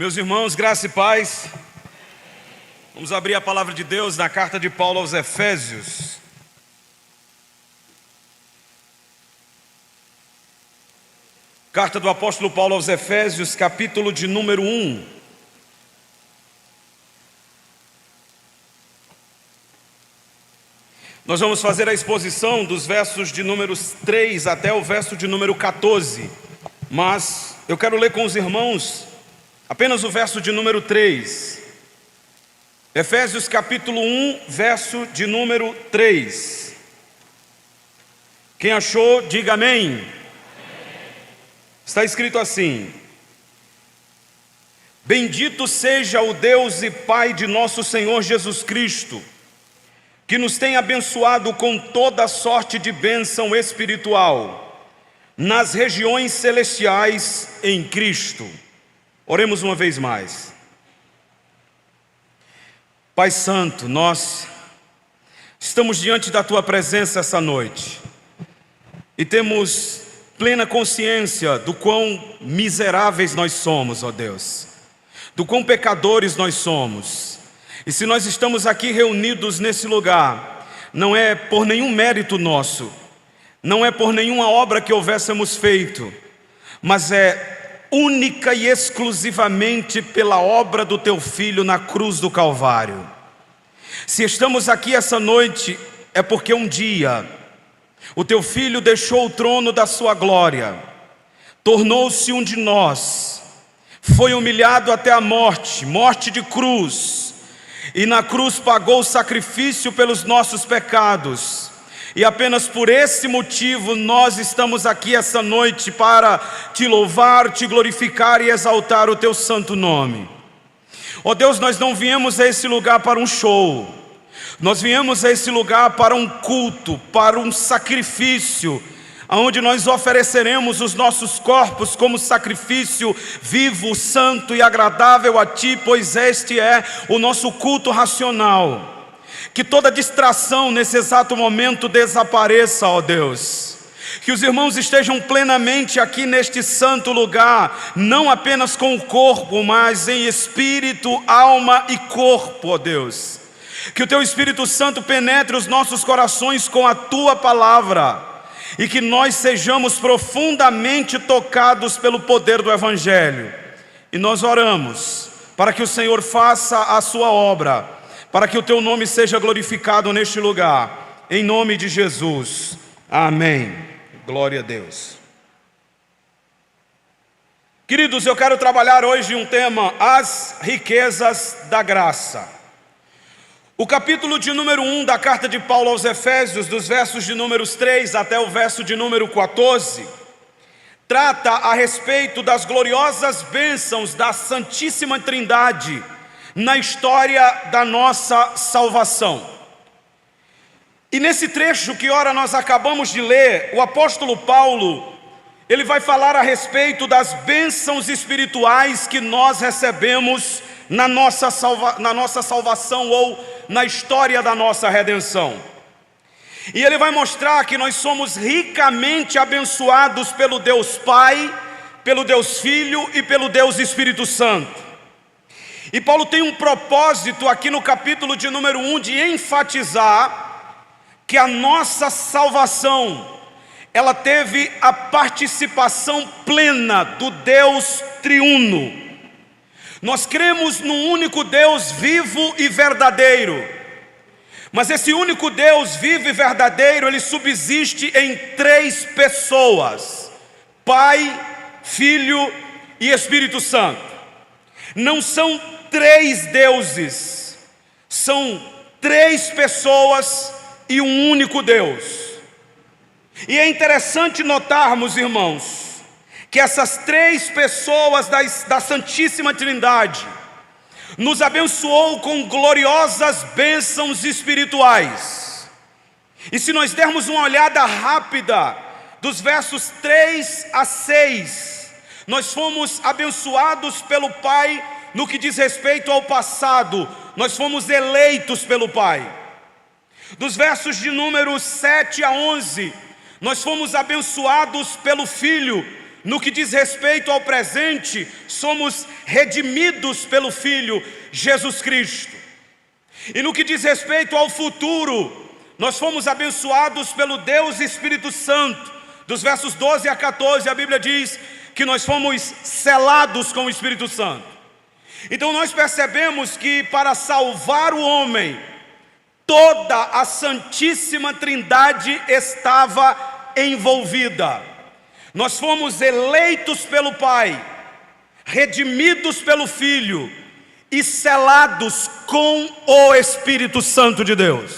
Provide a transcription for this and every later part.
Meus irmãos, graça e paz. Vamos abrir a palavra de Deus na carta de Paulo aos Efésios. Carta do apóstolo Paulo aos Efésios, capítulo de número 1. Nós vamos fazer a exposição dos versos de números 3 até o verso de número 14. Mas eu quero ler com os irmãos apenas o verso de número 3. Efésios capítulo 1, verso de número 3. Quem achou, diga amém. Está escrito assim: Bendito seja o Deus e Pai de nosso Senhor Jesus Cristo, que nos tem abençoado com toda sorte de bênção espiritual nas regiões celestiais em Cristo. Oremos uma vez mais. Pai Santo, nós estamos diante da Tua presença essa noite e temos plena consciência do quão miseráveis nós somos, ó Deus, do quão pecadores nós somos. E se nós estamos aqui reunidos nesse lugar, não é por nenhum mérito nosso, não é por nenhuma obra que houvéssemos feito, mas é única e exclusivamente pela obra do Teu Filho na cruz do Calvário. Se estamos aqui essa noite, é porque um dia o Teu Filho deixou o trono da Sua glória, tornou-se um de nós, foi humilhado até a morte, morte de cruz, e na cruz pagou o sacrifício pelos nossos pecados. E apenas por esse motivo nós estamos aqui essa noite para Te louvar, Te glorificar e exaltar o Teu santo nome. Ó Deus, nós não viemos a esse lugar para um show, nós viemos a esse lugar para um culto, para um sacrifício, onde nós ofereceremos os nossos corpos como sacrifício vivo, santo e agradável a Ti, pois este é o nosso culto racional. Que toda distração nesse exato momento desapareça, ó Deus. Que os irmãos estejam plenamente aqui neste santo lugar, não apenas com o corpo, mas em espírito, alma e corpo, ó Deus. Que o Teu Espírito Santo penetre os nossos corações com a Tua palavra e que nós sejamos profundamente tocados pelo poder do Evangelho. E nós oramos para que o Senhor faça a Sua obra, para que o Teu nome seja glorificado neste lugar, em nome de Jesus, amém. Glória a Deus. Queridos, eu quero trabalhar hoje um tema: as riquezas da graça. O capítulo de número 1 da carta de Paulo aos Efésios, dos versos de números 3 até o verso de número 14, trata a respeito das gloriosas bênçãos da Santíssima Trindade na história da nossa salvação. E nesse trecho que ora nós acabamos de ler, o apóstolo Paulo, ele vai falar a respeito das bênçãos espirituais que nós recebemos na nossa salvação ou na história da nossa redenção. E ele vai mostrar que nós somos ricamente abençoados pelo Deus Pai, pelo Deus Filho e pelo Deus Espírito Santo. E Paulo tem um propósito aqui no capítulo de número 1 de enfatizar que a nossa salvação, ela teve a participação plena do Deus triuno. Nós cremos num único Deus vivo e verdadeiro, mas esse único Deus vivo e verdadeiro, ele subsiste em três pessoas: Pai, Filho e Espírito Santo. Não são três deuses, são três pessoas e um único Deus. E é interessante notarmos, irmãos, que essas três pessoas da Santíssima Trindade nos abençoou com gloriosas bênçãos espirituais. E se nós dermos uma olhada rápida dos versos 3 a 6, nós fomos abençoados pelo Pai no que diz respeito ao passado, nós fomos eleitos pelo Pai. Dos versos de número 7 a 11, nós fomos abençoados pelo Filho, no que diz respeito ao presente, somos redimidos pelo Filho Jesus Cristo. E no que diz respeito ao futuro, nós fomos abençoados pelo Deus Espírito Santo. Dos versos 12 a 14, a Bíblia diz que nós fomos selados com o Espírito Santo. Então nós percebemos que para salvar o homem, toda a Santíssima Trindade estava envolvida. Nós fomos eleitos pelo Pai, redimidos pelo Filho e selados com o Espírito Santo de Deus.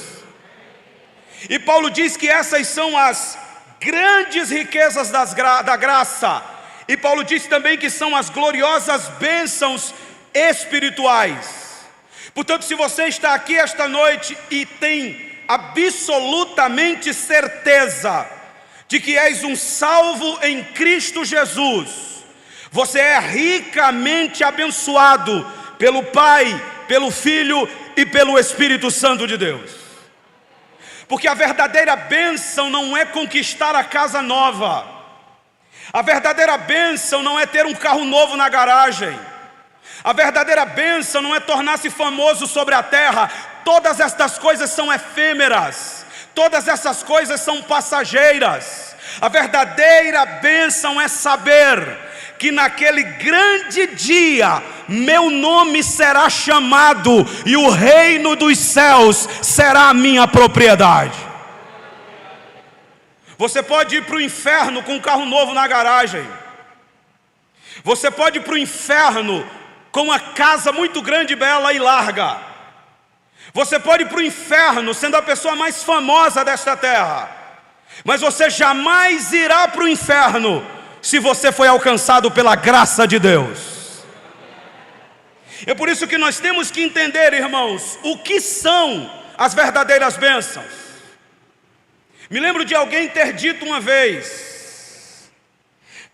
E Paulo diz que essas são as grandes riquezas da graça. E Paulo diz também que são as gloriosas bênçãos espirituais. Portanto, se você está aqui esta noite e tem absolutamente certeza de que és um salvo em Cristo Jesus, você é ricamente abençoado pelo Pai, pelo Filho e pelo Espírito Santo de Deus. Porque a verdadeira bênção não é conquistar a casa nova. A verdadeira bênção não é ter um carro novo na garagem. A verdadeira bênção não é tornar-se famoso sobre a terra. Todas estas coisas são efêmeras. Todas essas coisas são passageiras. A verdadeira bênção é saber que naquele grande dia meu nome será chamado e o reino dos céus será a minha propriedade. Você pode ir para o inferno com um carro novo na garagem. Você pode ir para o inferno com uma casa muito grande, bela e larga. Você pode ir para o inferno sendo a pessoa mais famosa desta terra. Mas você jamais irá para o inferno se você foi alcançado pela graça de Deus. É por isso que nós temos que entender, irmãos, o que são as verdadeiras bênçãos. Me lembro de alguém ter dito uma vez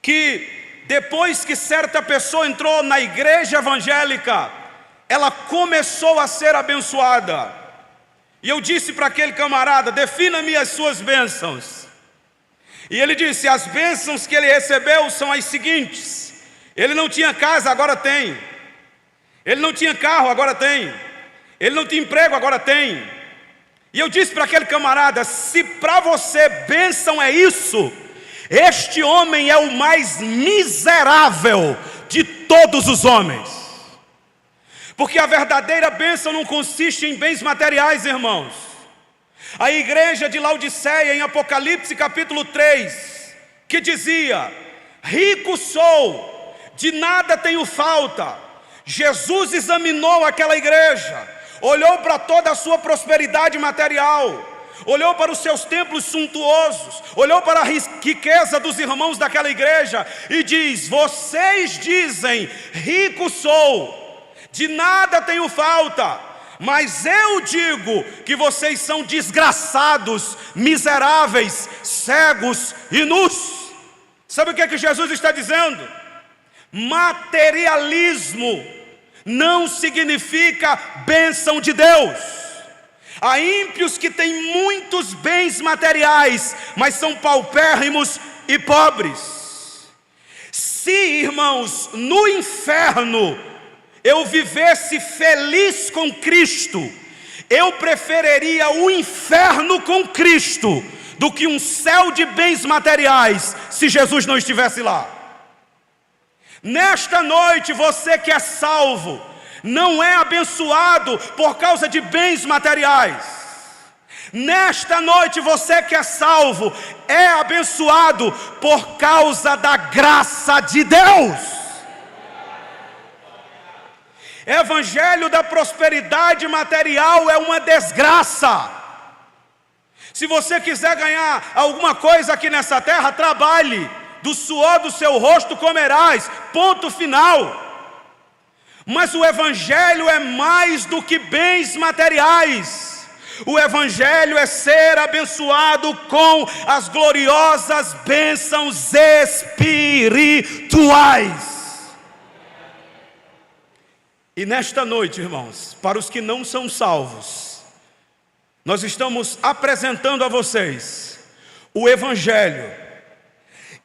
que depois que certa pessoa entrou na igreja evangélica, ela começou a ser abençoada. E eu disse para aquele camarada: defina-me as suas bênçãos. E ele disse: as bênçãos que ele recebeu são as seguintes: ele não tinha casa, agora tem. Ele não tinha carro, agora tem. Ele não tinha emprego, agora tem. E eu disse para aquele camarada: se para você bênção é isso, este homem é o mais miserável de todos os homens. Porque a verdadeira bênção não consiste em bens materiais, irmãos. A igreja de Laodiceia, em Apocalipse capítulo 3, que dizia: rico sou, de nada tenho falta. Jesus examinou aquela igreja, olhou para toda a sua prosperidade material, olhou para os seus templos suntuosos, olhou para a riqueza dos irmãos daquela igreja e diz: vocês dizem, rico sou, de nada tenho falta, mas eu digo que vocês são desgraçados, miseráveis, cegos e nus. Sabe o que é que Jesus está dizendo? Materialismo não significa bênção de Deus. Há ímpios que têm muitos bens materiais, mas são paupérrimos e pobres. Se, irmãos, no inferno eu vivesse feliz com Cristo, eu preferiria o inferno com Cristo do que um céu de bens materiais, se Jesus não estivesse lá. Nesta noite, você que é salvo, não é abençoado por causa de bens materiais. Nesta noite, você que é salvo, é abençoado por causa da graça de Deus. Evangelho da prosperidade material é uma desgraça. Se você quiser ganhar alguma coisa aqui nessa terra, trabalhe, do suor do seu rosto comerás, ponto final. Mas o Evangelho é mais do que bens materiais. O Evangelho é ser abençoado com as gloriosas bênçãos espirituais. E nesta noite, irmãos, para os que não são salvos, nós estamos apresentando a vocês o Evangelho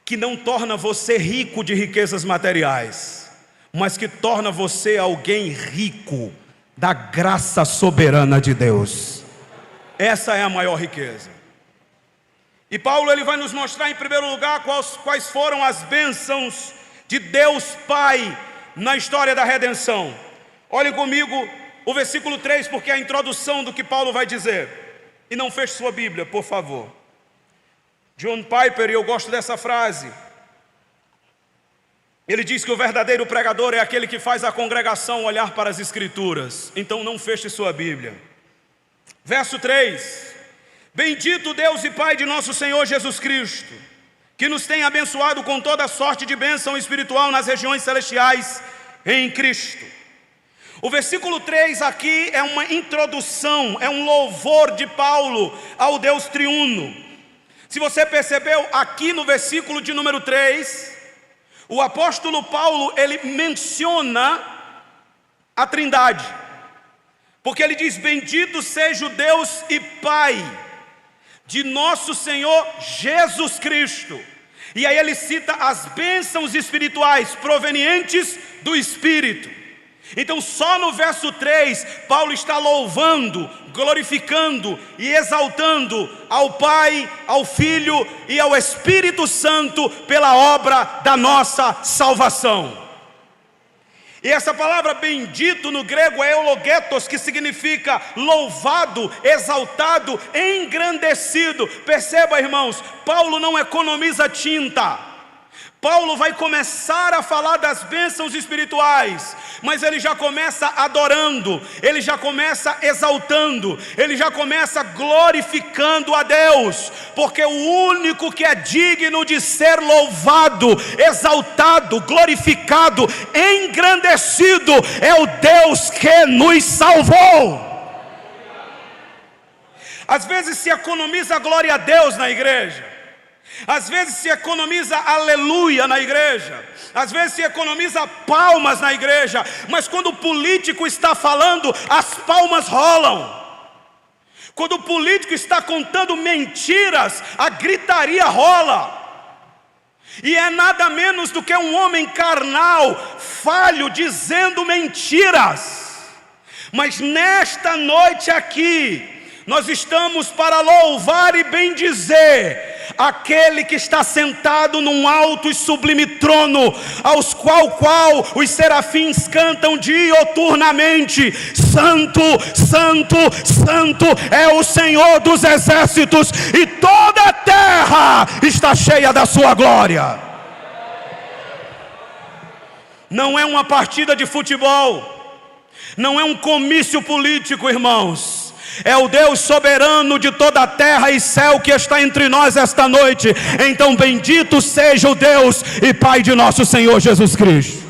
que não torna você rico de riquezas materiais, mas que torna você alguém rico da graça soberana de Deus. Essa é a maior riqueza. E Paulo ele vai nos mostrar em primeiro lugar quais foram as bênçãos de Deus Pai na história da redenção. Olhem comigo o versículo 3, porque é a introdução do que Paulo vai dizer. E não feche sua Bíblia, por favor. John Piper, e eu gosto dessa frase, ele diz que o verdadeiro pregador é aquele que faz a congregação olhar para as Escrituras. Então não feche sua Bíblia. Verso 3: Bendito Deus e Pai de nosso Senhor Jesus Cristo, que nos tem abençoado com toda sorte de bênção espiritual nas regiões celestiais em Cristo. O versículo 3 aqui é uma introdução, é um louvor de Paulo ao Deus triuno. Se você percebeu, aqui no versículo de número 3, o apóstolo Paulo, ele menciona a Trindade, porque ele diz: bendito seja o Deus e Pai de nosso Senhor Jesus Cristo. E aí ele cita as bênçãos espirituais provenientes do Espírito. Então só no verso 3, Paulo está louvando, glorificando e exaltando ao Pai, ao Filho e ao Espírito Santo pela obra da nossa salvação. E essa palavra bendito no grego é eulogetos, que significa louvado, exaltado, engrandecido. Perceba, irmãos, Paulo não economiza tinta. Paulo vai começar a falar das bênçãos espirituais, mas ele já começa adorando, ele já começa exaltando, ele já começa glorificando a Deus, porque o único que é digno de ser louvado, exaltado, glorificado, engrandecido é o Deus que nos salvou. Às vezes se economiza a glória a Deus na igreja, às vezes se economiza aleluia na igreja, às vezes se economiza palmas na igreja, mas quando o político está falando, as palmas rolam. Quando o político está contando mentiras, a gritaria rola. E é nada menos do que um homem carnal, falho, dizendo mentiras. Mas nesta noite aqui, nós estamos para louvar e bendizer aquele que está sentado num alto e sublime trono, qual os serafins cantam dioturnamente: Santo, Santo, Santo é o Senhor dos exércitos, e toda a terra está cheia da sua glória. Não é uma partida de futebol, não é um comício político, irmãos. É o Deus soberano de toda a terra e céu que está entre nós esta noite. Então bendito seja o Deus e Pai de nosso Senhor Jesus Cristo.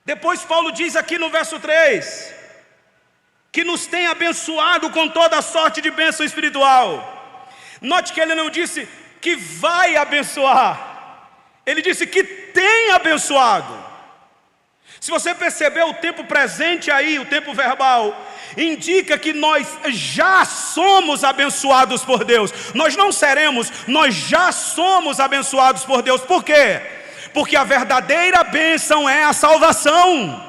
Depois Paulo diz aqui no verso 3, que nos tem abençoado com toda a sorte de bênção espiritual. Note que ele não disse que vai abençoar, ele disse que tem abençoado. Se você perceber o tempo presente aí, o tempo verbal, indica que nós já somos abençoados por Deus. Nós não seremos, nós já somos abençoados por Deus. Por quê? Porque a verdadeira bênção é a salvação.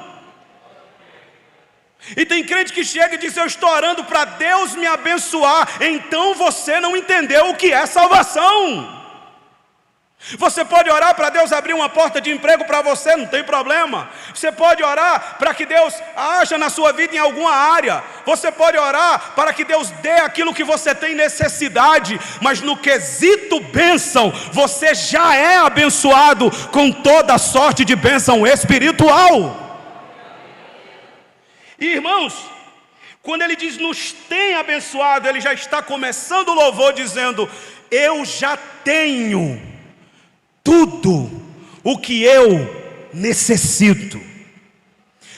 E tem crente que chega e diz: eu estou orando para Deus me abençoar. Então você não entendeu o que é salvação. Você pode orar para Deus abrir uma porta de emprego para você, não tem problema. Você pode orar para que Deus haja na sua vida em alguma área. Você pode orar para que Deus dê aquilo que você tem necessidade. Mas no quesito bênção, você já é abençoado com toda sorte de bênção espiritual. E irmãos, quando ele diz nos tem abençoado, ele já está começando o louvor dizendo: eu já tenho tudo o que eu necessito.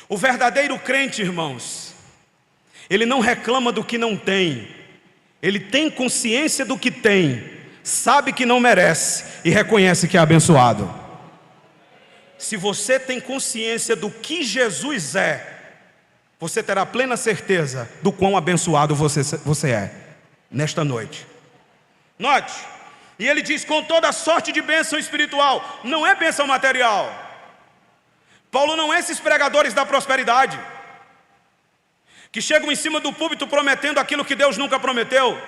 O verdadeiro crente, irmãos, ele não reclama do que não tem, ele tem consciência do que tem, sabe que não merece e reconhece que é abençoado. Se você tem consciência do que Jesus é, você terá plena certeza do quão abençoado você é nesta noite. Note, E ele diz: com toda sorte de bênção espiritual. Não é bênção material. Paulo não é esses pregadores da prosperidade, que chegam em cima do púlpito prometendo aquilo que Deus nunca prometeu,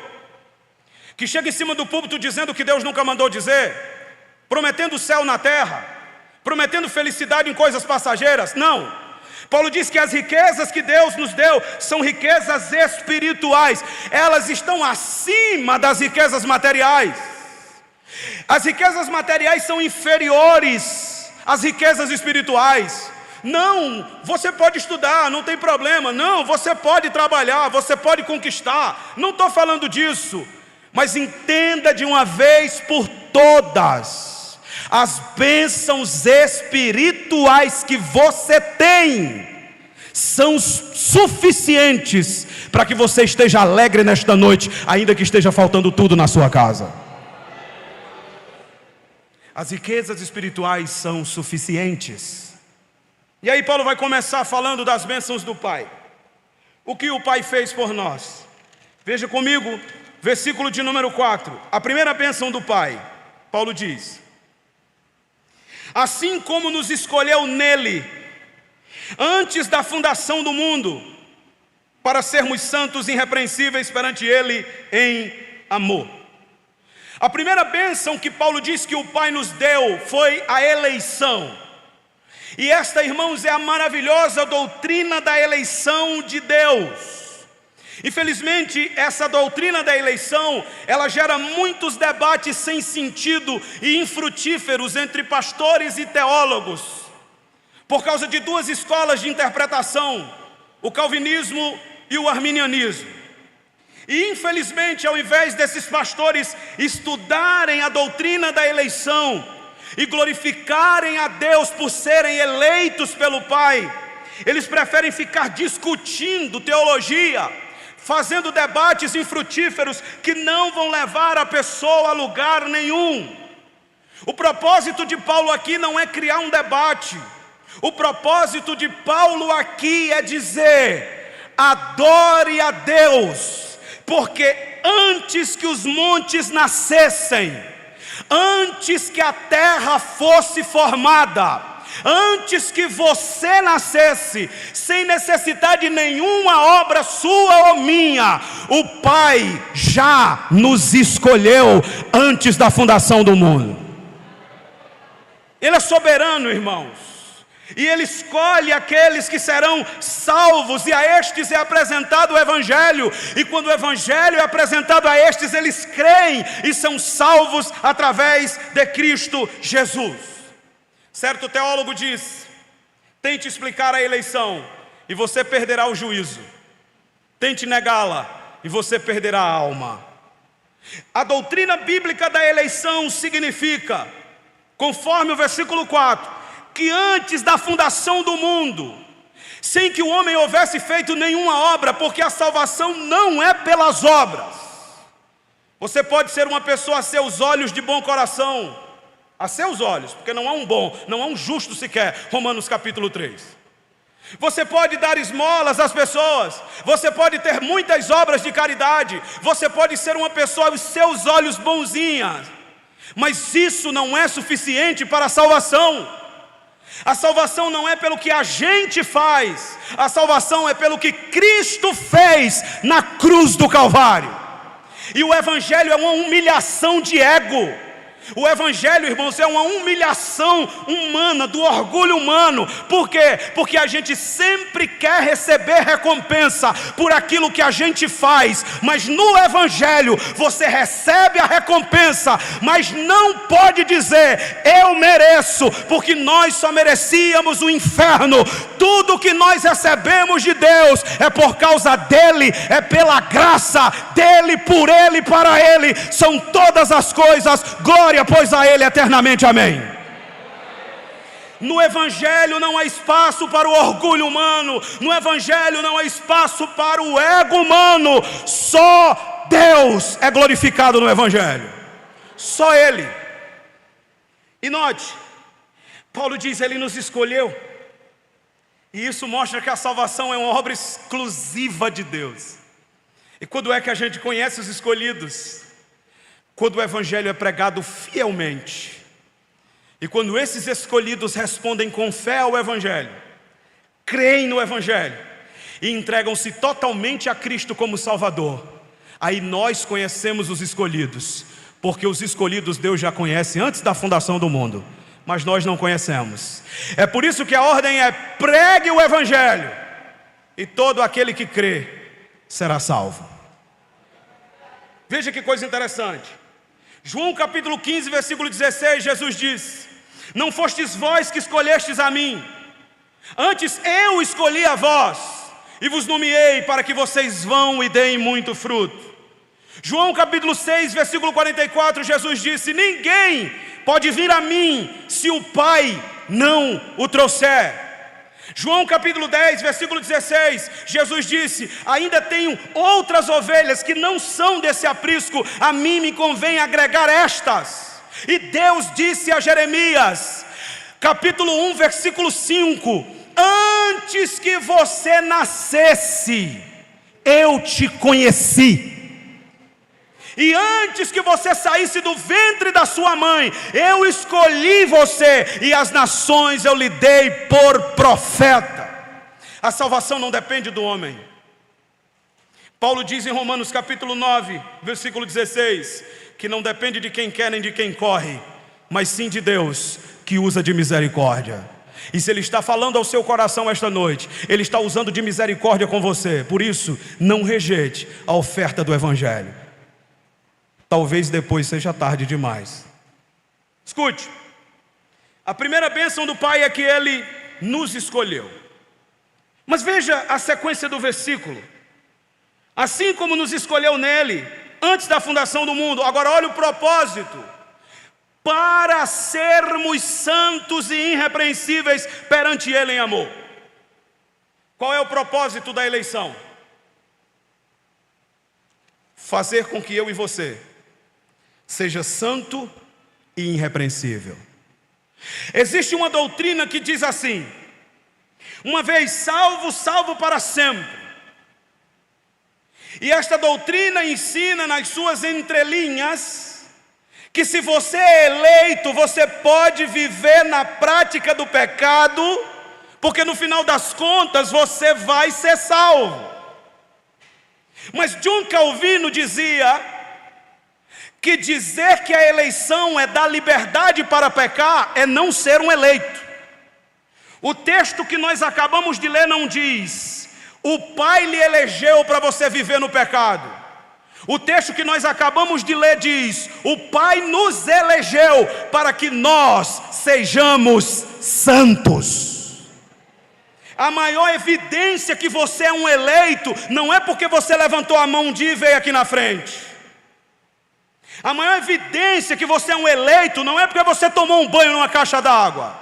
que chegam em cima do púlpito dizendo o que Deus nunca mandou dizer, prometendo o céu na terra, prometendo felicidade em coisas passageiras. Não. Paulo diz que as riquezas que Deus nos deu são riquezas espirituais. Elas estão acima das riquezas materiais. As riquezas materiais são inferiores às riquezas espirituais. Não, você pode estudar, não tem problema. Não, você pode trabalhar, você pode conquistar. Não estou falando disso. Mas entenda de uma vez por todas: as bênçãos espirituais que você tem são suficientes para que você esteja alegre nesta noite, ainda que esteja faltando tudo na sua casa. As riquezas espirituais são suficientes. E aí Paulo vai começar falando das bênçãos do Pai. O que o Pai fez por nós? Veja comigo, versículo de número 4. A primeira bênção do Pai. Paulo diz: assim como nos escolheu nele, antes da fundação do mundo, para sermos santos e irrepreensíveis perante ele em amor. A primeira bênção que Paulo diz que o Pai nos deu foi a eleição. E esta, irmãos, é a maravilhosa doutrina da eleição de Deus. Infelizmente, essa doutrina da eleição, ela gera muitos debates sem sentido e infrutíferos entre pastores e teólogos, por causa de duas escolas de interpretação, o calvinismo e o arminianismo. E infelizmente, ao invés desses pastores estudarem a doutrina da eleição e glorificarem a Deus por serem eleitos pelo Pai, eles preferem ficar discutindo teologia, fazendo debates infrutíferos que não vão levar a pessoa a lugar nenhum. O propósito de Paulo aqui não é criar um debate. O propósito de Paulo aqui é dizer: adore a Deus, porque antes que os montes nascessem, antes que a terra fosse formada, antes que você nascesse, sem necessidade de nenhuma obra sua ou minha, o Pai já nos escolheu antes da fundação do mundo. Ele é soberano, irmãos, e Ele escolhe aqueles que serão salvos, e a estes é apresentado o Evangelho, e quando o Evangelho é apresentado a estes, eles creem e são salvos através de Cristo Jesus. Certo teólogo diz: tente explicar a eleição e você perderá o juízo. Tente negá-la e você perderá a alma. A doutrina bíblica da eleição significa, conforme o versículo 4, que antes da fundação do mundo, sem que o homem houvesse feito nenhuma obra, porque a salvação não é pelas obras. Você pode ser uma pessoa a seus olhos de bom coração, a seus olhos, porque não há um bom, não há um justo sequer, Romanos capítulo 3. Você pode dar esmolas às pessoas, você pode ter muitas obras de caridade, você pode ser uma pessoa aos seus olhos bonzinha, mas isso não é suficiente para a salvação. A salvação não é pelo que a gente faz, a salvação é pelo que Cristo fez na cruz do Calvário. E o Evangelho é uma humilhação de ego. O Evangelho, irmãos, é uma humilhação humana, do orgulho humano. Por quê? Porque a gente sempre quer receber recompensa por aquilo que a gente faz, mas no Evangelho você recebe a recompensa, mas não pode dizer: eu mereço, porque nós só merecíamos o inferno. Tudo que nós recebemos de Deus é por causa dele, é pela graça dele, por ele, para ele. São todas as coisas, glória pois a ele eternamente, amém. No Evangelho não há espaço para o orgulho humano, no Evangelho não há espaço para o ego humano. Só Deus é glorificado no Evangelho, só Ele. E note, Paulo diz: Ele nos escolheu, e isso mostra que a salvação é uma obra exclusiva de Deus. E quando é que a gente conhece os escolhidos? quando o evangelho é pregado fielmente, e quando esses escolhidos respondem com fé ao evangelho, creem no evangelho e entregam-se totalmente a Cristo como Salvador, aí nós conhecemos os escolhidos, porque os escolhidos Deus já conhece antes da fundação do mundo, mas nós não conhecemos. É por isso que a ordem é: pregue o evangelho, e todo aquele que crê será salvo. Veja que coisa interessante. João capítulo 15, versículo 16, Jesus diz: não fostes vós que escolhestes a mim, antes eu escolhi a vós, e vos nomeei para que vocês vão e deem muito fruto. João capítulo 6, versículo 44, Jesus disse: ninguém pode vir a mim se o Pai não o trouxer. João capítulo 10, versículo 16, Jesus disse: ainda tenho outras ovelhas que não são desse aprisco, a mim me convém agregar estas. E Deus disse a Jeremias, capítulo 1, versículo 5: antes que você nascesse, eu te conheci. E antes que você saísse do ventre da sua mãe, eu escolhi você, e as nações eu lhe dei por profeta. A salvação não depende do homem. Paulo diz em Romanos capítulo 9, versículo 16, que não depende de quem quer nem de quem corre, mas sim de Deus, que usa de misericórdia. E se Ele está falando ao seu coração esta noite, Ele está usando de misericórdia com você. Por isso, não rejeite a oferta do evangelho. Talvez depois seja tarde demais. Escute, a primeira bênção do Pai é que Ele nos escolheu. Mas veja a sequência do versículo: assim como nos escolheu nele, antes da fundação do mundo. Agora olha o propósito: para sermos santos e irrepreensíveis perante Ele em amor. Qual é o propósito da eleição? Fazer com que eu e você seja santo e irrepreensível. Existe uma doutrina que diz assim: uma vez salvo, salvo para sempre. E esta doutrina ensina nas suas entrelinhas que se você é eleito, você pode viver na prática do pecado, porque no final das contas você vai ser salvo. Mas John Calvino dizia que dizer que a eleição é dar liberdade para pecar é não ser um eleito. O texto que nós acabamos de ler não diz: o Pai lhe elegeu para você viver no pecado. O texto que nós acabamos de ler diz: o Pai nos elegeu para que nós sejamos santos. A maior evidência que você é um eleito não é porque você levantou a mão um dia e veio aqui na frente. A maior evidência que você é um eleito não é porque você tomou um banho numa caixa d'água.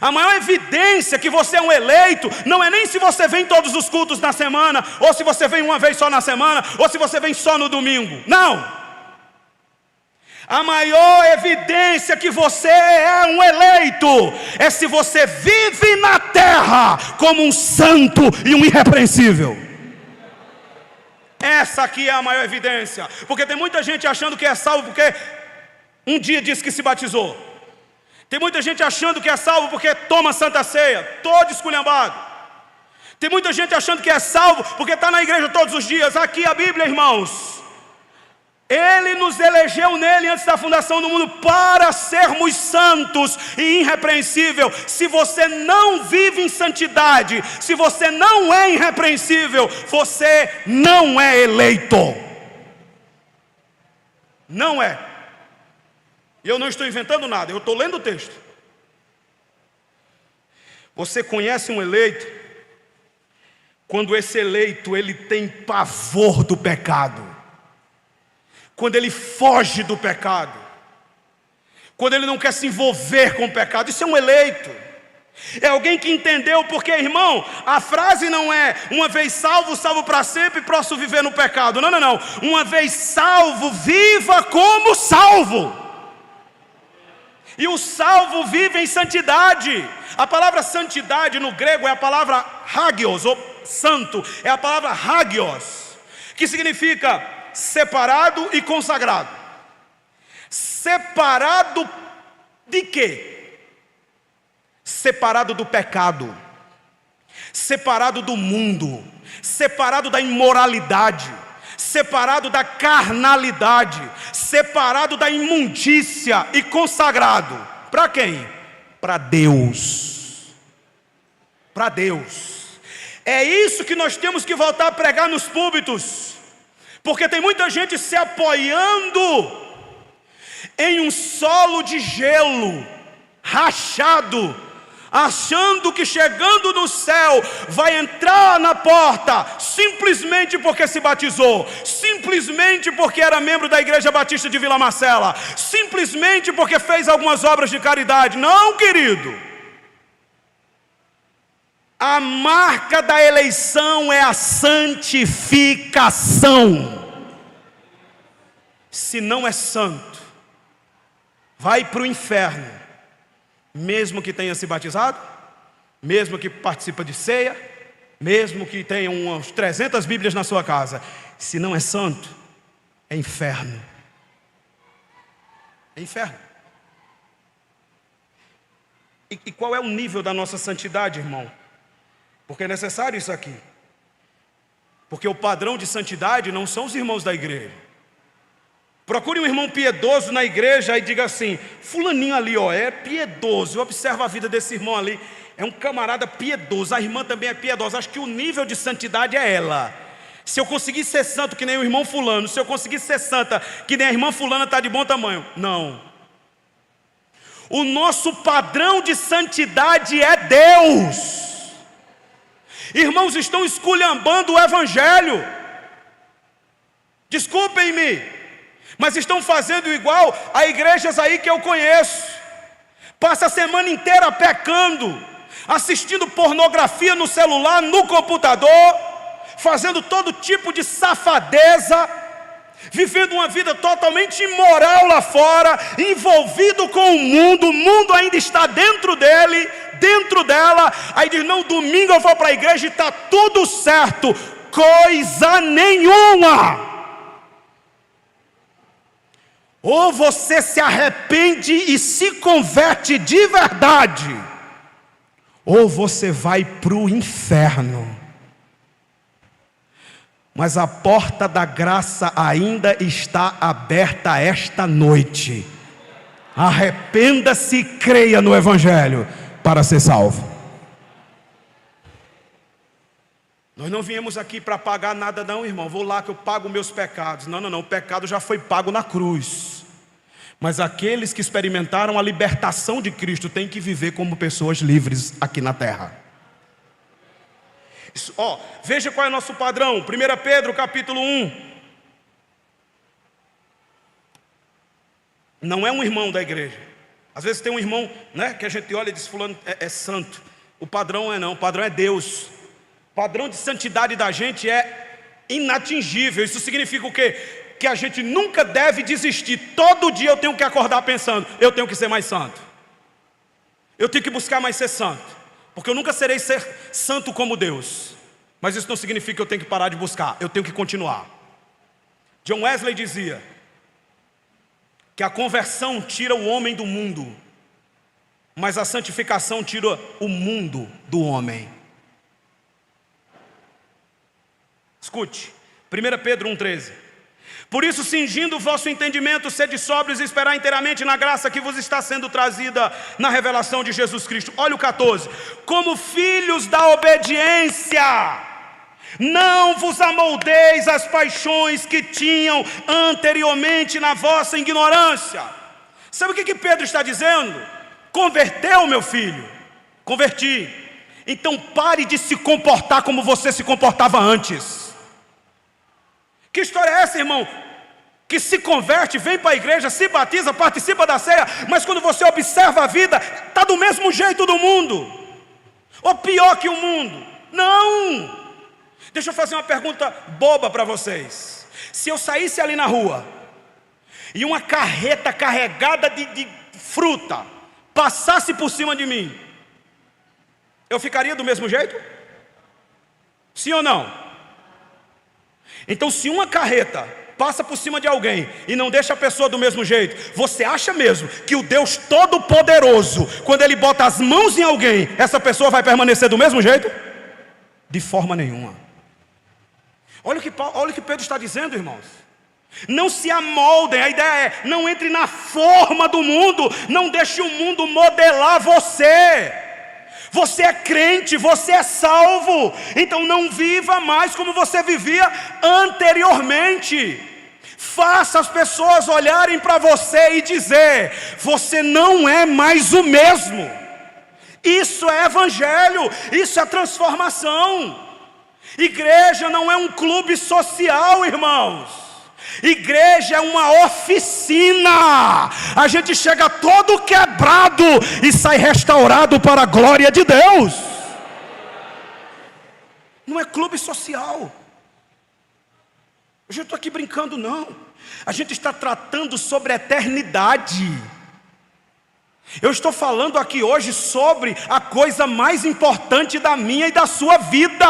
A maior evidência que você é um eleito não é nem se você vem todos os cultos na semana, ou se você vem uma vez só na semana, ou se você vem só no domingo. Não! A maior evidência que você é um eleito é se você vive na terra como um santo e um irrepreensível. Essa aqui é a maior evidência. Porque tem muita gente achando que é salvo porque um dia disse que se batizou. Tem muita gente achando que é salvo porque toma Santa Ceia, todo esculhambado. Tem muita gente achando que é salvo porque está na igreja todos os dias. Aqui a Bíblia, irmãos, Ele nos elegeu nele antes da fundação do mundo para sermos santos e irrepreensível. Se você não vive em santidade, se você não é irrepreensível, você não é eleito. Não é. E eu não estou inventando nada, eu estou lendo o texto. Você conhece um eleito quando esse eleito ele tem pavor do pecado, quando ele foge do pecado, quando ele não quer se envolver com o pecado. Isso é um eleito. É alguém que entendeu, porque, irmão, a frase não é uma vez salvo, salvo para sempre, posso viver no pecado. Não, não, não. Uma vez salvo, viva como salvo. E o salvo vive em santidade. A palavra santidade no grego é a palavra hagios, ou santo, é a palavra hagios, que significa separado e consagrado. Separado de quê? Separado do pecado, separado do mundo, separado da imoralidade, separado da carnalidade, separado da imundícia e consagrado. Para quem? Para Deus. Para Deus. É isso que nós temos que voltar a pregar nos púlpitos, porque tem muita gente se apoiando em um solo de gelo, rachado, achando que chegando no céu vai entrar na porta, simplesmente porque se batizou, simplesmente porque era membro da Igreja Batista de Vila Marcela, simplesmente porque fez algumas obras de caridade. Não, querido. A marca da eleição é a santificação. Se não é santo, vai para o inferno, mesmo que tenha se batizado, mesmo que participe de ceia, mesmo que tenha umas 300 Bíblias na sua casa. Se não é santo, é inferno. É inferno. E qual é o nível da nossa santidade, irmão? Porque é necessário isso aqui. Porque o padrão de santidade não são os irmãos da igreja. Procure um irmão piedoso na igreja e diga assim: fulaninho ali, ó, é piedoso. Observa a vida desse irmão ali, é um camarada piedoso. A irmã também é piedosa. Acho que o nível de santidade é ela. Se eu conseguir ser santo que nem o irmão fulano, se eu conseguir ser santa que nem a irmã fulana, está de bom tamanho. Não. O nosso padrão de santidade é Deus. Irmãos, estão esculhambando o evangelho. Desculpem-me, mas estão fazendo igual a igrejas aí que eu conheço. Passa a semana inteira pecando, assistindo pornografia no celular, no computador, fazendo todo tipo de safadeza, vivendo uma vida totalmente imoral lá fora, envolvido com o mundo ainda está dentro dele, dentro dela. Aí diz: não, domingo eu vou para a igreja e está tudo certo. Coisa nenhuma. Ou você se arrepende e se converte de verdade, ou você vai para o inferno. Mas a porta da graça ainda está aberta esta noite. Arrependa-se e creia no evangelho para ser salvo. Nós não viemos aqui para pagar nada não, irmão. Vou lá que eu pago meus pecados. Não, o pecado já foi pago na cruz. Mas aqueles que experimentaram a libertação de Cristo têm que viver como pessoas livres aqui na terra. Veja qual é o nosso padrão. 1 Pedro capítulo 1. Não é um irmão da igreja. Às vezes tem um irmão, né, que a gente olha e diz: fulano é santo. O padrão é não, o padrão é Deus. O padrão de santidade da gente é inatingível. Isso significa o quê? Que a gente nunca deve desistir. Todo dia eu tenho que acordar pensando: eu tenho que ser mais santo, eu tenho que buscar mais ser santo, porque eu nunca serei ser santo como Deus. Mas isso não significa que eu tenho que parar de buscar. Eu tenho que continuar. John Wesley dizia que a conversão tira o homem do mundo, mas a santificação tira o mundo do homem. Escute, 1 Pedro 1,13. Por isso, cingindo o vosso entendimento, sede sóbrios e esperar inteiramente na graça que vos está sendo trazida na revelação de Jesus Cristo. Olha o 14. Como filhos da obediência, não vos amoldeis às paixões que tinham anteriormente na vossa ignorância. Sabe o que Pedro está dizendo? Converteu, meu filho? Converti. Então pare de se comportar como você se comportava antes. Que história é essa, irmão? Que se converte, vem para a igreja, se batiza, participa da ceia, mas quando você observa a vida, está do mesmo jeito do mundo, ou pior que o mundo. Não! Deixa eu fazer uma pergunta boba para vocês. Se eu saísse ali na rua e uma carreta carregada de fruta passasse por cima de mim, eu ficaria do mesmo jeito? Sim ou não? Então, se uma carreta passa por cima de alguém e não deixa a pessoa do mesmo jeito, você acha mesmo que o Deus Todo-Poderoso, quando Ele bota as mãos em alguém, essa pessoa vai permanecer do mesmo jeito? De forma nenhuma. Olha o que Pedro está dizendo, irmãos. Não se amoldem, a ideia é, não entre na forma do mundo, não deixe o mundo modelar você. Você é crente, você é salvo, então não viva mais como você vivia anteriormente. Faça as pessoas olharem para você e dizer: você não é mais o mesmo. Isso é evangelho, isso é transformação. Igreja não é um clube social, irmãos. Igreja é uma oficina. A gente chega todo quebrado e sai restaurado para a glória de Deus. Não é clube social. Hoje eu estou aqui brincando, não. A gente está tratando sobre a eternidade. Eu estou falando aqui hoje sobre a coisa mais importante da minha e da sua vida.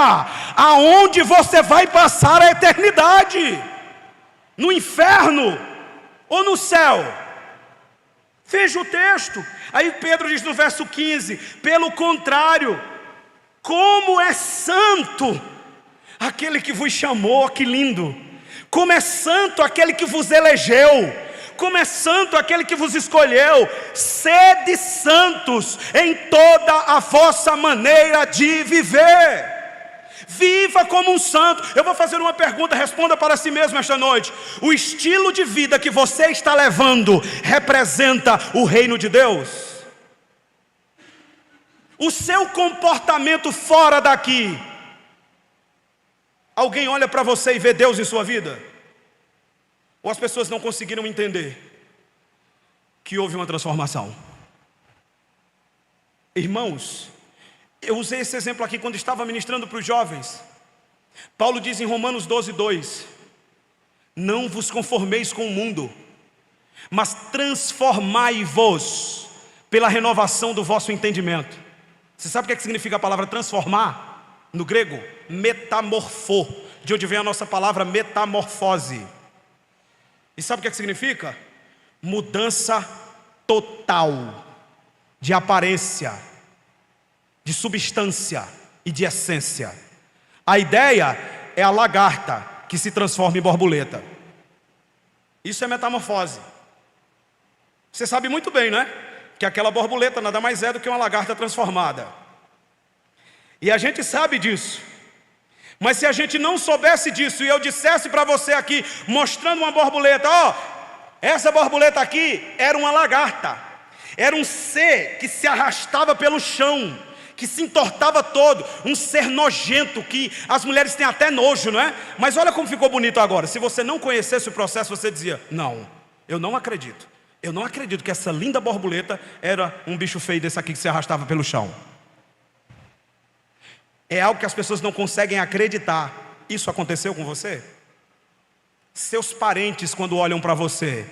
Aonde você vai passar a eternidade? No inferno ou no céu? Veja o texto. Aí Pedro diz no verso 15: pelo contrário, como é santo aquele que vos chamou, que lindo. Como é santo aquele que vos elegeu, como é santo aquele que vos escolheu. Sede santos em toda a vossa maneira de viver. Viva como um santo. Eu vou fazer uma pergunta, responda para si mesmo esta noite. O estilo de vida que você está levando representa o reino de Deus? O seu comportamento fora daqui, alguém olha para você e vê Deus em sua vida? Ou as pessoas não conseguiram entender que houve uma transformação? Irmãos, eu usei esse exemplo aqui quando estava ministrando para os jovens. Paulo diz em Romanos 12:2: não vos conformeis com o mundo, mas transformai-vos pela renovação do vosso entendimento. Você sabe o que significa a palavra transformar? No grego, metamorfô, de onde vem a nossa palavra metamorfose. E sabe o que significa? Mudança total de aparência, de substância e de essência. A ideia é a lagarta que se transforma em borboleta. Isso é metamorfose. Você sabe muito bem, não é? Que aquela borboleta nada mais é do que uma lagarta transformada. E a gente sabe disso. Mas se a gente não soubesse disso e eu dissesse para você aqui, mostrando uma borboleta, ó, essa borboleta aqui era uma lagarta. Era um ser que se arrastava pelo chão, que se entortava todo, um ser nojento, que as mulheres têm até nojo, não é? Mas olha como ficou bonito agora. Se você não conhecesse o processo, você dizia: não, eu não acredito. Eu não acredito que essa linda borboleta era um bicho feio desse aqui que se arrastava pelo chão. É algo que as pessoas não conseguem acreditar. Isso aconteceu com você? Seus parentes, quando olham para você,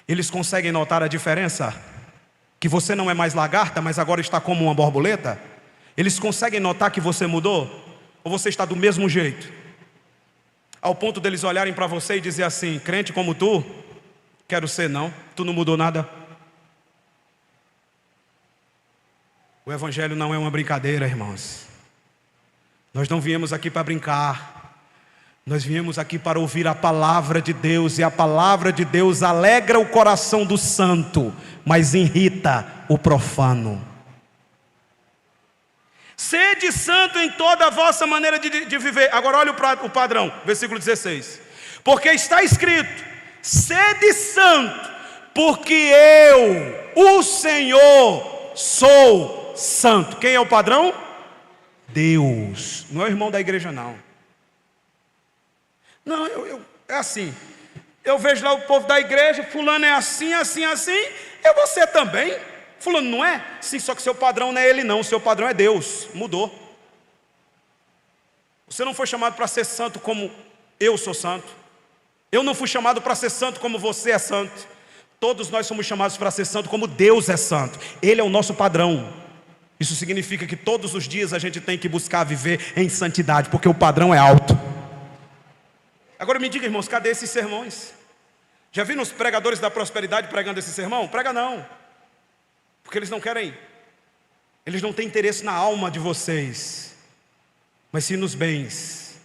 eles conseguem notar a diferença? Que você não é mais lagarta, mas agora está como uma borboleta? Eles conseguem notar que você mudou? Ou você está do mesmo jeito? Ao ponto deles olharem para você e dizer assim: crente como tu, quero ser não, tu não mudou nada. O evangelho não é uma brincadeira, irmãos. Nós não viemos aqui para brincar. Nós viemos aqui para ouvir a palavra de Deus. E a palavra de Deus alegra o coração do santo, mas irrita o profano. Sede santo em toda a vossa maneira de viver. Agora olha o padrão, versículo 16. Porque está escrito: sede santo, porque eu, o Senhor, sou santo. Quem é o padrão? Deus. Não é o irmão da igreja, não. Não, é assim. Eu vejo lá o povo da igreja, fulano é assim, assim, assim. Eu vou ser também. Fulano não é? Sim, só que seu padrão não é ele não. O seu padrão é Deus. Mudou. Você não foi chamado para ser santo como eu sou santo. Eu não fui chamado para ser santo como você é santo. Todos nós somos chamados para ser santo como Deus é santo. Ele é o nosso padrão. Isso significa que todos os dias a gente tem que buscar viver em santidade, porque o padrão é alto. Agora me diga, irmãos, cadê esses sermões? Já viram os pregadores da prosperidade pregando esse sermão? Prega não, porque eles não querem, eles não têm interesse na alma de vocês, mas sim nos bens.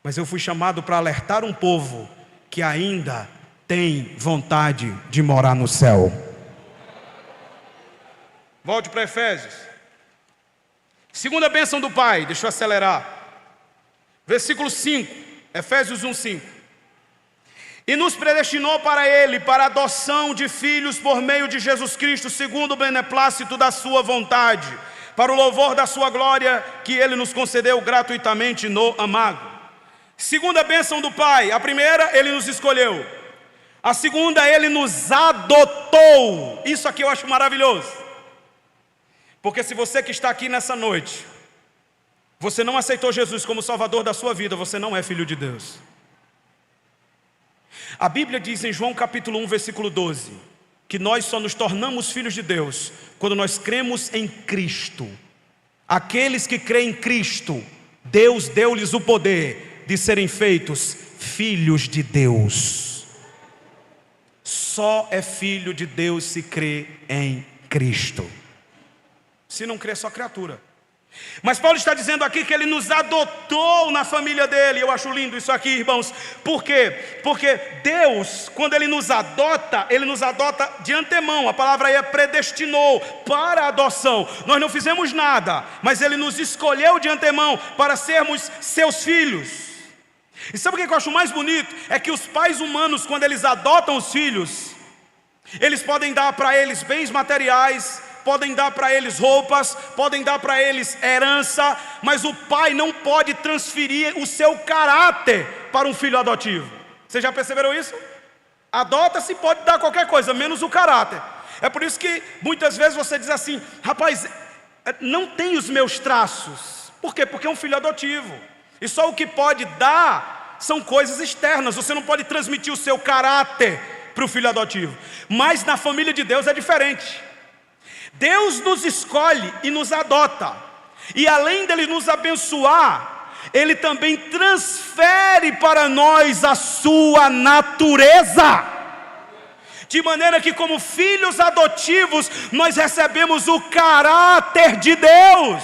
Mas eu fui chamado para alertar um povo que ainda tem vontade de morar no céu. Volte para Efésios. Segunda bênção do Pai, deixa eu acelerar. Versículo 5, Efésios 1:5. E nos predestinou para Ele, para a adoção de filhos por meio de Jesus Cristo, segundo o beneplácito da sua vontade, para o louvor da sua glória, que Ele nos concedeu gratuitamente no amado. Segunda bênção do Pai. A primeira, Ele nos escolheu. A segunda, Ele nos adotou. Isso aqui eu acho maravilhoso. Porque se você que está aqui nessa noite, você não aceitou Jesus como Salvador da sua vida, você não é filho de Deus. A Bíblia diz em João capítulo 1, versículo 12, que nós só nos tornamos filhos de Deus quando nós cremos em Cristo. Aqueles que creem em Cristo, Deus deu-lhes o poder de serem feitos filhos de Deus. Só é filho de Deus se crê em Cristo. Se não crê, é só criatura. Mas Paulo está dizendo aqui que Ele nos adotou na família dEle. Eu acho lindo isso aqui, irmãos. Por quê? Porque Deus, quando Ele nos adota de antemão. A palavra aí é predestinou para a adoção. Nós não fizemos nada, mas Ele nos escolheu de antemão para sermos seus filhos. E sabe o que eu acho mais bonito? É que os pais humanos, quando eles adotam os filhos, eles podem dar para eles bens materiais, podem dar para eles roupas, podem dar para eles herança, mas o pai não pode transferir o seu caráter para um filho adotivo. Vocês já perceberam isso? Adota-se, pode dar qualquer coisa, menos o caráter. É por isso que muitas vezes você diz assim: rapaz, não tem os meus traços. Por quê? Porque é um filho adotivo. E só o que pode dar são coisas externas. Você não pode transmitir o seu caráter para o filho adotivo. Mas na família de Deus é diferente. Deus nos escolhe e nos adota. E além dele nos abençoar, Ele também transfere para nós a sua natureza. De maneira que como filhos adotivos, nós recebemos o caráter de Deus.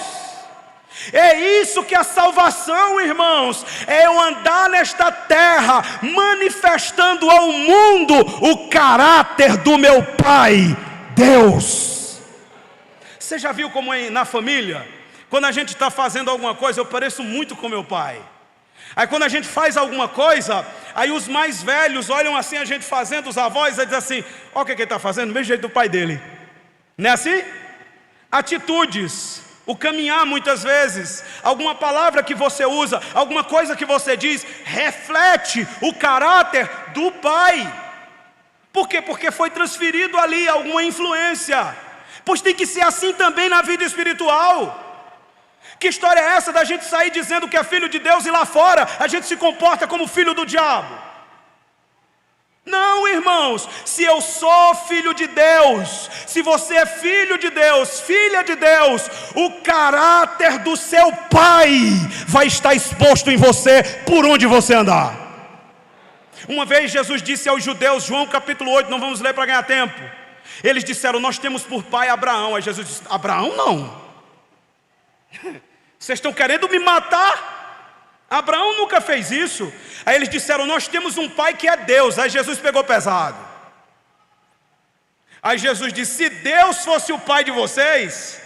É isso que a salvação, irmãos, é eu andar nesta terra, manifestando ao mundo o caráter do meu Pai, Deus. Você já viu como na família, quando a gente está fazendo alguma coisa, eu pareço muito com meu pai. Aí quando a gente faz alguma coisa, aí os mais velhos olham assim a gente fazendo, os avós, e dizem assim: olha o que ele está fazendo, do mesmo jeito do pai dele. Não é assim? Atitudes, o caminhar muitas vezes, alguma palavra que você usa, alguma coisa que você diz, reflete o caráter do pai. Por quê? Porque foi transferido ali alguma influência. Pois tem que ser assim também na vida espiritual. Que história é essa da gente sair dizendo que é filho de Deus e lá fora a gente se comporta como filho do diabo? Não, irmãos, se eu sou filho de Deus, se você é filho de Deus, filha de Deus, o caráter do seu pai vai estar exposto em você por onde você andar. Uma vez Jesus disse aos judeus, João capítulo 8, não vamos ler para ganhar tempo. Eles disseram: nós temos por pai Abraão. Aí Jesus disse: Abraão não. Vocês estão querendo me matar? Abraão nunca fez isso. Aí eles disseram: nós temos um pai que é Deus. Aí Jesus pegou pesado. Aí Jesus disse: se Deus fosse o pai de vocês,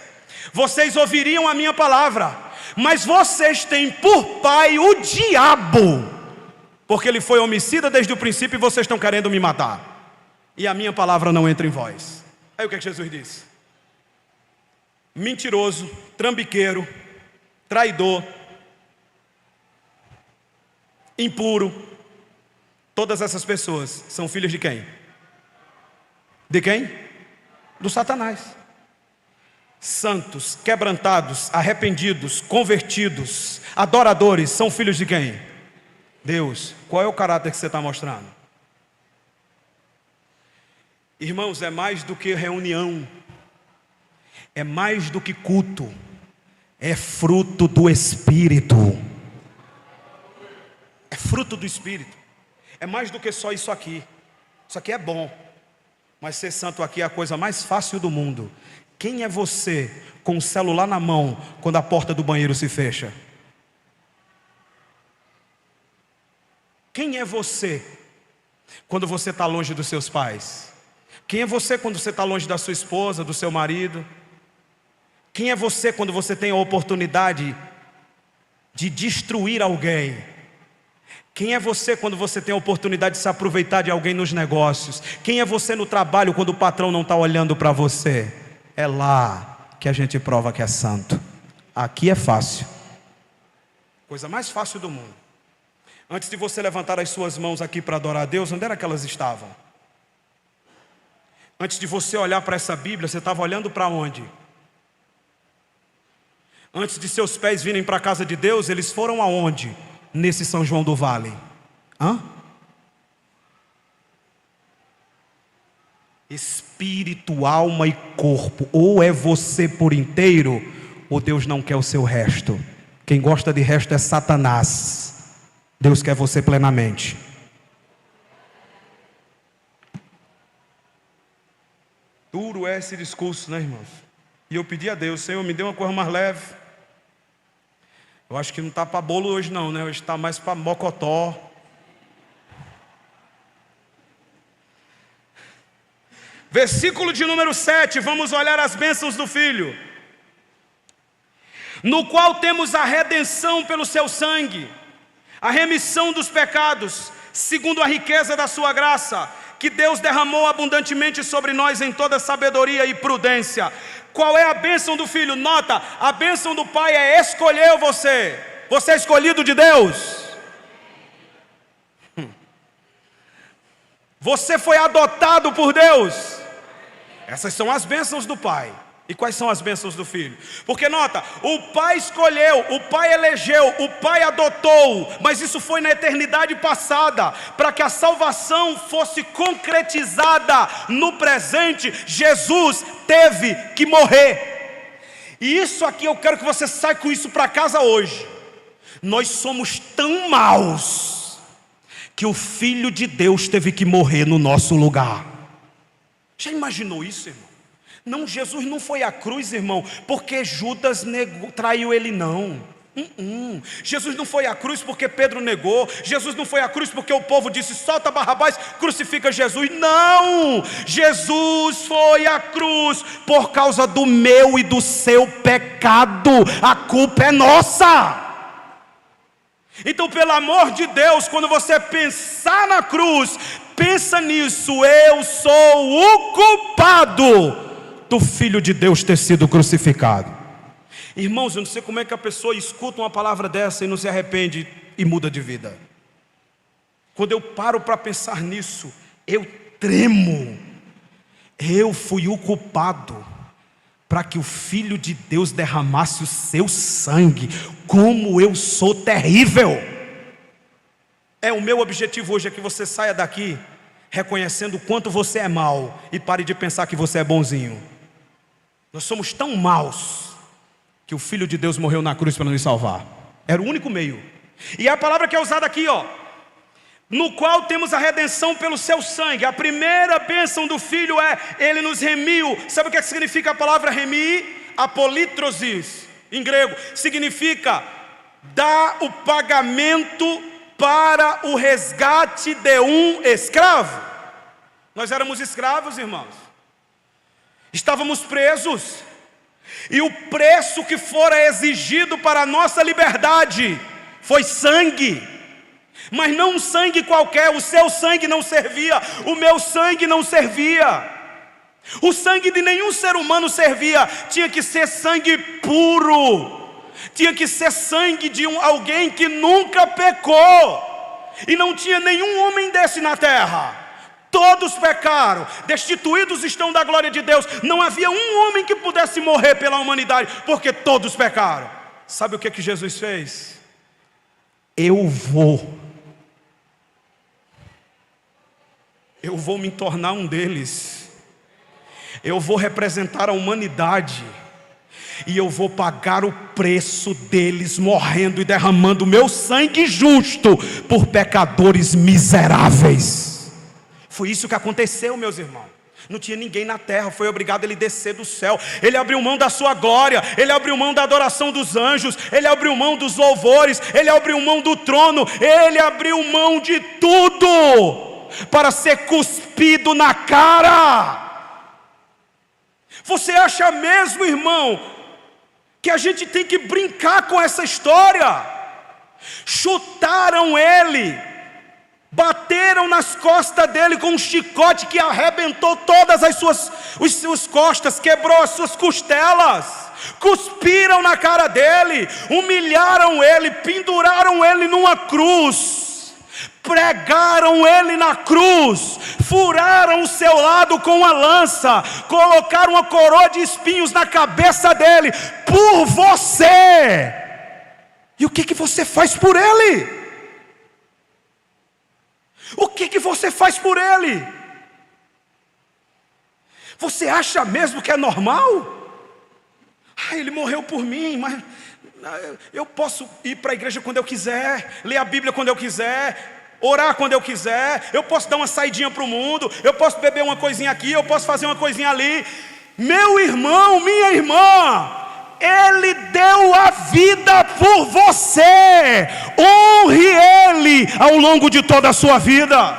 vocês ouviriam a minha palavra. Mas vocês têm por pai o diabo, porque ele foi homicida desde o princípio e vocês estão querendo me matar. E a minha palavra não entra em vós. Aí o que é que Jesus disse? Mentiroso, trambiqueiro, traidor, impuro. Todas essas pessoas são filhos de quem? De quem? Do Satanás. Santos, quebrantados, arrependidos, convertidos, adoradores, são filhos de quem? Deus. Qual é o caráter que você está mostrando? Irmãos, é mais do que reunião, é mais do que culto, é fruto do Espírito. É fruto do Espírito. É mais do que só isso aqui. Isso aqui é bom. Mas ser santo aqui é a coisa mais fácil do mundo. Quem é você com o celular na mão quando a porta do banheiro se fecha? Quem é você quando você está longe dos seus pais? Quem é você quando você está longe da sua esposa, do seu marido? Quem é você quando você tem a oportunidade de destruir alguém? Quem é você quando você tem a oportunidade de se aproveitar de alguém nos negócios? Quem é você no trabalho quando o patrão não está olhando para você? É lá que a gente prova que é santo. Aqui é fácil. Coisa mais fácil do mundo. Antes de você levantar as suas mãos aqui para adorar a Deus, onde era que elas estavam? Antes de você olhar para essa Bíblia, você estava olhando para onde? Antes de seus pés virem para a casa de Deus, eles foram aonde? Nesse São João do Vale. Espírito, alma e corpo. Ou é você por inteiro, ou Deus não quer o seu resto. Quem gosta de resto é Satanás. Deus quer você plenamente. Duro é esse discurso, né, irmãos? E eu pedi a Deus, Senhor, me dê uma coisa mais leve. Eu acho que não está para bolo hoje não, né? Hoje está mais para mocotó. Versículo de número 7, vamos olhar as bênçãos do Filho. No qual temos a redenção pelo seu sangue, a remissão dos pecados, segundo a riqueza da sua graça, que Deus derramou abundantemente sobre nós em toda sabedoria e prudência. Qual é a bênção do Filho? Nota, a bênção do Pai é escolher você. Você é escolhido de Deus. Você foi adotado por Deus. Essas são as bênçãos do Pai. E quais são as bênçãos do Filho? Porque nota, o Pai escolheu, o Pai elegeu, o Pai adotou, mas isso foi na eternidade passada. Para que a salvação fosse concretizada no presente, Jesus teve que morrer. E isso aqui eu quero que você saia com isso para casa hoje. Nós somos tão maus que o Filho de Deus teve que morrer no nosso lugar. Já imaginou isso, irmão? Não, Jesus não foi à cruz, irmão, porque Judas traiu ele, não. Jesus não foi à cruz porque Pedro negou. Jesus não foi à cruz porque o povo disse, solta Barrabás, crucifica Jesus. Não, Jesus foi à cruz por causa do meu e do seu pecado. A culpa é nossa. Então, pelo amor de Deus, quando você pensar na cruz, pensa nisso. Eu sou o culpado do Filho de Deus ter sido crucificado. Irmãos, eu não sei como é que a pessoa escuta uma palavra dessa e não se arrepende e muda de vida. Quando eu paro para pensar nisso, eu tremo. Eu fui o culpado para que o Filho de Deus derramasse o seu sangue. Como eu sou terrível. O meu objetivo hoje é que você saia daqui reconhecendo o quanto você é mau e pare de pensar que você é bonzinho. Nós somos tão maus que o Filho de Deus morreu na cruz para nos salvar. Era o único meio. E a palavra que é usada aqui, no qual temos a redenção pelo seu sangue. A primeira bênção do Filho é, ele nos remiu. Sabe o que significa a palavra remir? Apolítrosis, em grego, significa dar o pagamento para o resgate de um escravo. Nós éramos escravos, irmãos. Estávamos presos. E o preço que fora exigido para a nossa liberdade foi sangue. Mas não um sangue qualquer. O seu sangue não servia, o meu sangue não servia, o sangue de nenhum ser humano servia. Tinha que ser sangue puro, tinha que ser sangue de alguém que nunca pecou. E não tinha nenhum homem desse na terra. Todos pecaram, destituídos estão da glória de Deus. Não havia um homem que pudesse morrer pela humanidade, porque todos pecaram. Sabe o que Jesus fez? Eu vou me tornar um deles. Eu vou representar a humanidade. e eu vou pagar o preço deles, morrendo e derramando meu sangue justo por pecadores miseráveis. Foi isso que aconteceu, meus irmãos. Não tinha ninguém na terra, foi obrigado ele descer do céu. Ele abriu mão da sua glória, ele abriu mão da adoração dos anjos, ele abriu mão dos louvores, ele abriu mão do trono, ele abriu mão de tudo para ser cuspido na cara. Você acha mesmo, irmão, que a gente tem que brincar com essa história? Chutaram ele, bateram nas costas dele com um chicote que arrebentou todas as suas costas, quebrou as suas costelas, cuspiram na cara dele, humilharam ele, penduraram ele numa cruz, pregaram ele na cruz, furaram o seu lado com uma lança, colocaram uma coroa de espinhos na cabeça dele, por você. E o que você faz por ele? O que você faz por ele? Você acha mesmo que é normal? Ele morreu por mim, mas eu posso ir para a igreja quando eu quiser, ler a Bíblia quando eu quiser, orar quando eu quiser, eu posso dar uma saidinha para o mundo, eu posso beber uma coisinha aqui, eu posso fazer uma coisinha ali. Meu irmão, minha irmã, Ele deu a vida por você. Honre Ele ao longo de toda a sua vida.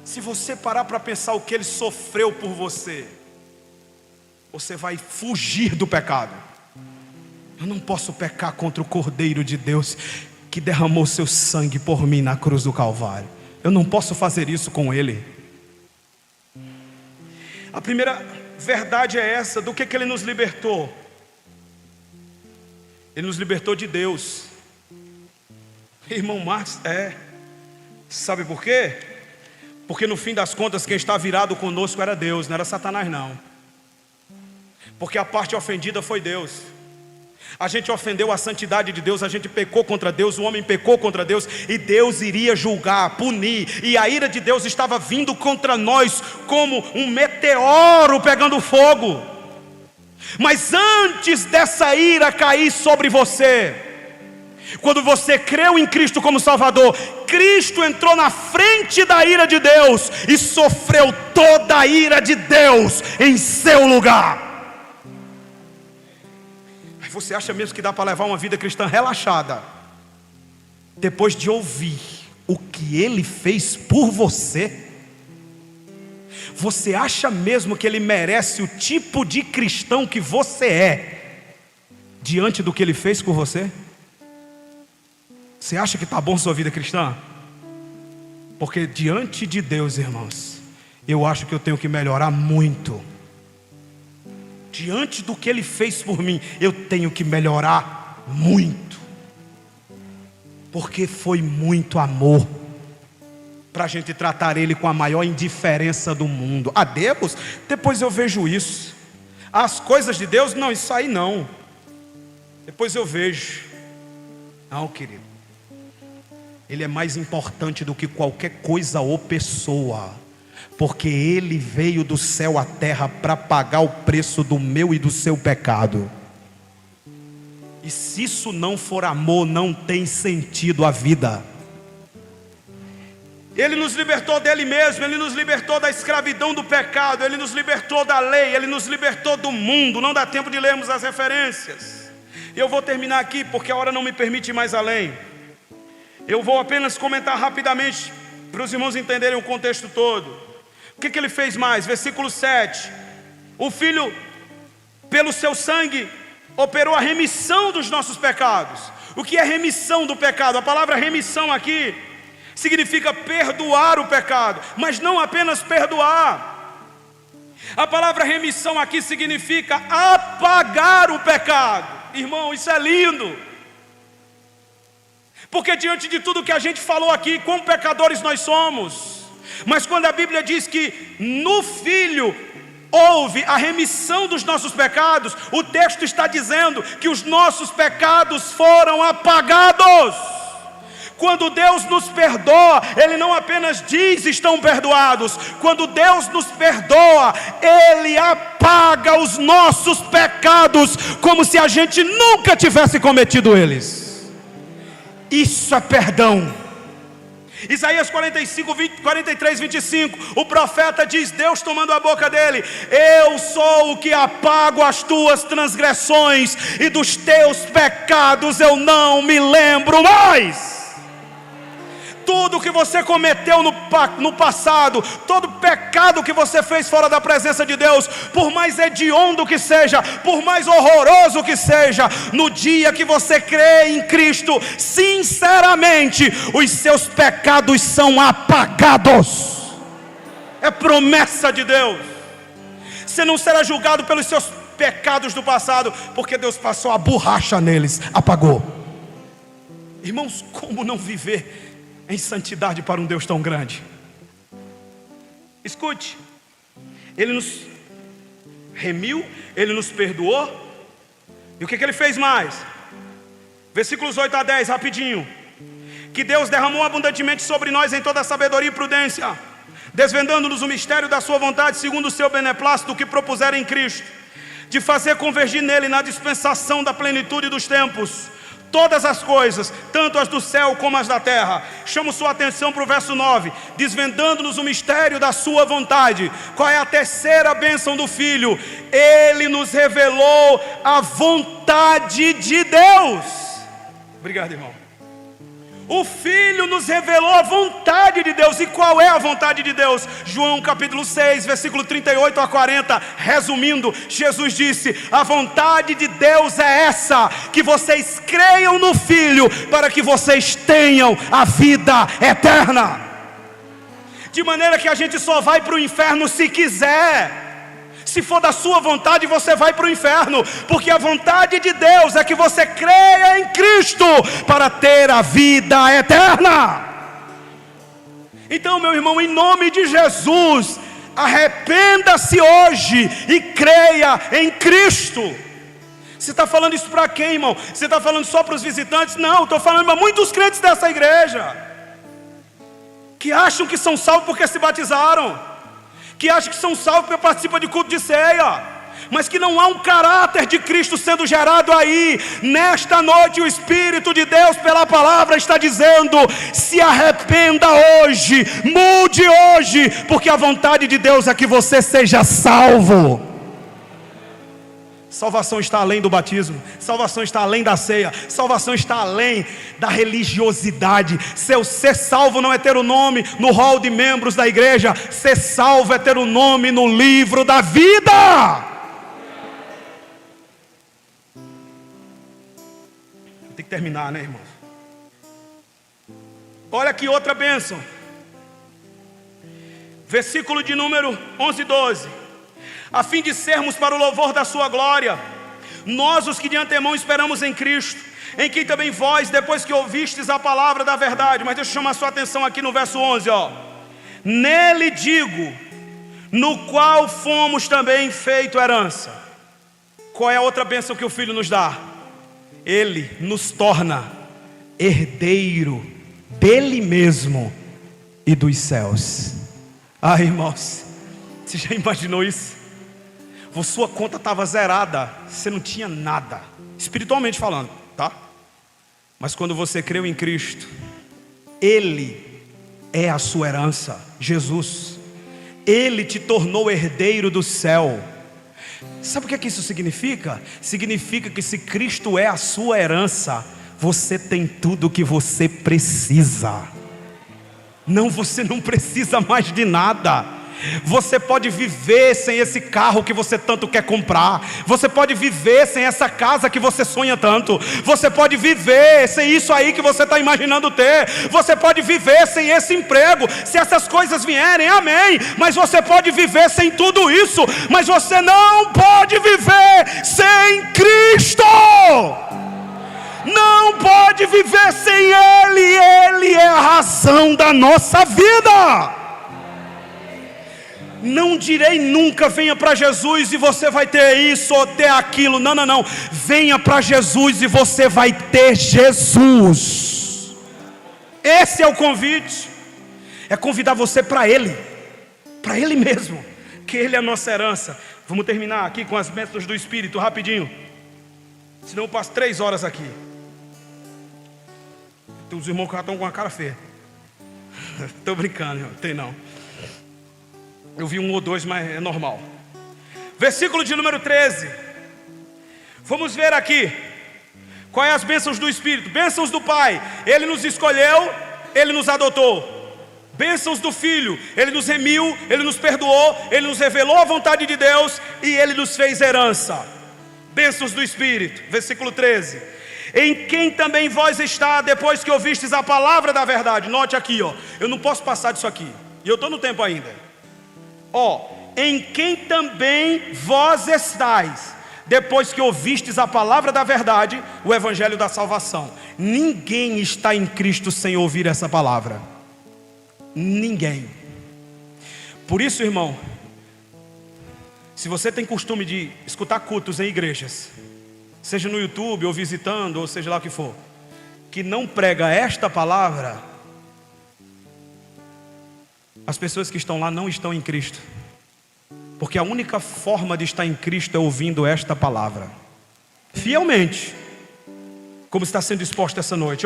Se você parar para pensar o que Ele sofreu por você, você vai fugir do pecado. Eu não posso pecar contra o Cordeiro de Deus que derramou seu sangue por mim na cruz do Calvário. Eu não posso fazer isso com Ele. A primeira verdade é essa. Do que Ele nos libertou? Ele nos libertou de Deus. Irmão Marcos, sabe por quê? Porque no fim das contas quem está virado conosco era Deus, não era Satanás não. Porque a parte ofendida foi Deus. A gente ofendeu a santidade de Deus, a gente pecou contra Deus, o homem pecou contra Deus, e Deus iria julgar, punir, e a ira de Deus estava vindo contra nós como um meteoro pegando fogo. Mas antes dessa ira cair sobre você, quando você creu em Cristo como Salvador, Cristo entrou na frente da ira de Deus e sofreu toda a ira de Deus em seu lugar. Você acha mesmo que dá para levar uma vida cristã relaxada, depois de ouvir o que Ele fez por você? Você acha mesmo que Ele merece o tipo de cristão que você é, diante do que Ele fez por você? Você acha que está bom sua vida cristã? Porque diante de Deus, irmãos, eu acho que eu tenho que melhorar muito. Diante do que Ele fez por mim, eu tenho que melhorar muito. Porque foi muito amor para a gente tratar Ele com a maior indiferença do mundo. A Deus, depois eu vejo isso. As coisas de Deus, não, isso aí não. Depois eu vejo. Não, querido. Ele é mais importante do que qualquer coisa ou pessoa. Porque Ele veio do céu à terra para pagar o preço do meu e do seu pecado. E se isso não for amor, não tem sentido a vida. Ele nos libertou dele mesmo, Ele nos libertou da escravidão do pecado, Ele nos libertou da lei, Ele nos libertou do mundo. Não dá tempo de lermos as referências. Eu vou terminar aqui porque a hora não me permite ir mais além. Eu vou apenas comentar rapidamente para os irmãos entenderem o contexto todo. O que Ele fez mais? Versículo 7. O Filho, pelo seu sangue, operou a remissão dos nossos pecados. O que é remissão do pecado? A palavra remissão aqui significa perdoar o pecado, mas não apenas perdoar. A palavra remissão aqui significa apagar o pecado. Irmão, isso é lindo. Porque diante de tudo que a gente falou aqui, quão pecadores nós somos. Mas quando a Bíblia diz que no Filho houve a remissão dos nossos pecados, o texto está dizendo que os nossos pecados foram apagados. Quando Deus nos perdoa, Ele não apenas diz estão perdoados. Quando Deus nos perdoa, Ele apaga os nossos pecados, como se a gente nunca tivesse cometido eles. Isso é perdão. Isaías 43, 25, o profeta diz, Deus tomando a boca dele: eu sou o que apago as tuas transgressões, e dos teus pecados eu não me lembro mais. Tudo que você cometeu no passado, todo pecado que você fez fora da presença de Deus, por mais hediondo que seja, por mais horroroso que seja, no dia que você crê em Cristo, sinceramente, os seus pecados são apagados. É promessa de Deus. Você não será julgado pelos seus pecados do passado, porque Deus passou a borracha neles, apagou. Irmãos, como não viver em santidade para um Deus tão grande? Escute, Ele nos remiu, Ele nos perdoou. E o que Ele fez mais? Versículos 8 a 10, rapidinho. Que Deus derramou abundantemente sobre nós em toda a sabedoria e prudência, desvendando-nos o mistério da sua vontade, segundo o seu beneplácito, que propuseram em Cristo, de fazer convergir nele, na dispensação da plenitude dos tempos, todas as coisas, tanto as do céu como as da terra. Chamo sua atenção para o verso 9. Desvendando-nos o mistério da sua vontade. Qual é a terceira bênção do Filho? Ele nos revelou a vontade de Deus. Obrigado, irmão. O Filho nos revelou a vontade de Deus. E qual é a vontade de Deus? João capítulo 6, versículo 38 a 40. Resumindo, Jesus disse: a vontade de Deus é essa, que vocês creiam no Filho, para que vocês tenham a vida eterna. De maneira que a gente só vai para o inferno se quiser. Se for da sua vontade, você vai para o inferno, porque a vontade de Deus é que você creia em Cristo para ter a vida eterna. Então, meu irmão, em nome de Jesus, arrependa-se hoje e creia em Cristo. Você está falando isso para quem, irmão? Você está falando só para os visitantes? Não, estou falando para muitos crentes dessa igreja, que acham que são salvos porque se batizaram, que acham que são salvos porque participam de culto de ceia, mas que não há um caráter de Cristo sendo gerado aí. Nesta noite o Espírito de Deus pela palavra está dizendo: se arrependa hoje, mude hoje, porque a vontade de Deus é que você seja salvo. Salvação está além do batismo, salvação está além da ceia, salvação está além da religiosidade. Ser salvo não é ter o nome no hall de membros da igreja, ser salvo é ter o nome no livro da vida. Tem que terminar, né, irmãos? Olha aqui outra bênção, versículo de número 11 e 12. A fim de sermos para o louvor da sua glória, nós os que de antemão esperamos em Cristo, em quem também vós, depois que ouvistes a palavra da verdade. Mas deixa eu chamar a sua atenção aqui no verso 11, ó. Nele digo, no qual fomos também feito herança. Qual é a outra bênção que o Filho nos dá? Ele nos torna herdeiro dele mesmo e dos céus. Ah, irmãos, você já imaginou isso? Sua conta estava zerada, você não tinha nada, espiritualmente falando, tá? Mas quando você creu em Cristo, Ele é a sua herança, Jesus. Ele te tornou herdeiro do céu. Sabe o que é que isso significa? Significa que se Cristo é a sua herança, você tem tudo o que você precisa. Não, você não precisa mais de nada. Você pode viver sem esse carro que você tanto quer comprar. Você pode viver sem essa casa que você sonha tanto. Você pode viver sem isso aí que você está imaginando ter. Você pode viver sem esse emprego, se essas coisas vierem, amém. Mas você pode viver sem tudo isso. Mas você não pode viver sem Cristo. Não pode viver sem Ele. Ele é a razão da nossa vida. Não direi nunca, venha para Jesus e você vai ter isso ou ter aquilo. Não, não, não. Venha para Jesus e você vai ter Jesus. Esse é o convite. É convidar você para Ele mesmo, que Ele é a nossa herança. Vamos terminar aqui com as bênçãos do Espírito, rapidinho. Senão eu passo 3 horas aqui. Tem uns irmãos que já estão com a cara feia. Estou brincando, irmão. Tem não. Eu vi 1 ou 2, mas é normal. Versículo de número 13. Vamos ver aqui quais é as bênçãos do Espírito. Bênçãos do Pai, Ele nos escolheu, Ele nos adotou. Bênçãos do Filho, Ele nos remiu, Ele nos perdoou, Ele nos revelou a vontade de Deus e Ele nos fez herança. Bênçãos do Espírito, versículo 13. Em quem também vós está, depois que ouvistes a palavra da verdade. Note aqui, ó, eu não posso passar disso aqui, e eu estou no tempo ainda. Em quem também vós estáis, depois que ouvistes a palavra da verdade, o evangelho da salvação. Ninguém está em Cristo sem ouvir essa palavra. Ninguém. Por isso, irmão, se você tem costume de escutar cultos em igrejas, seja no YouTube ou visitando, ou seja lá o que for, que não prega esta palavra, as pessoas que estão lá não estão em Cristo. Porque a única forma de estar em Cristo é ouvindo esta palavra fielmente, como está sendo exposto essa noite.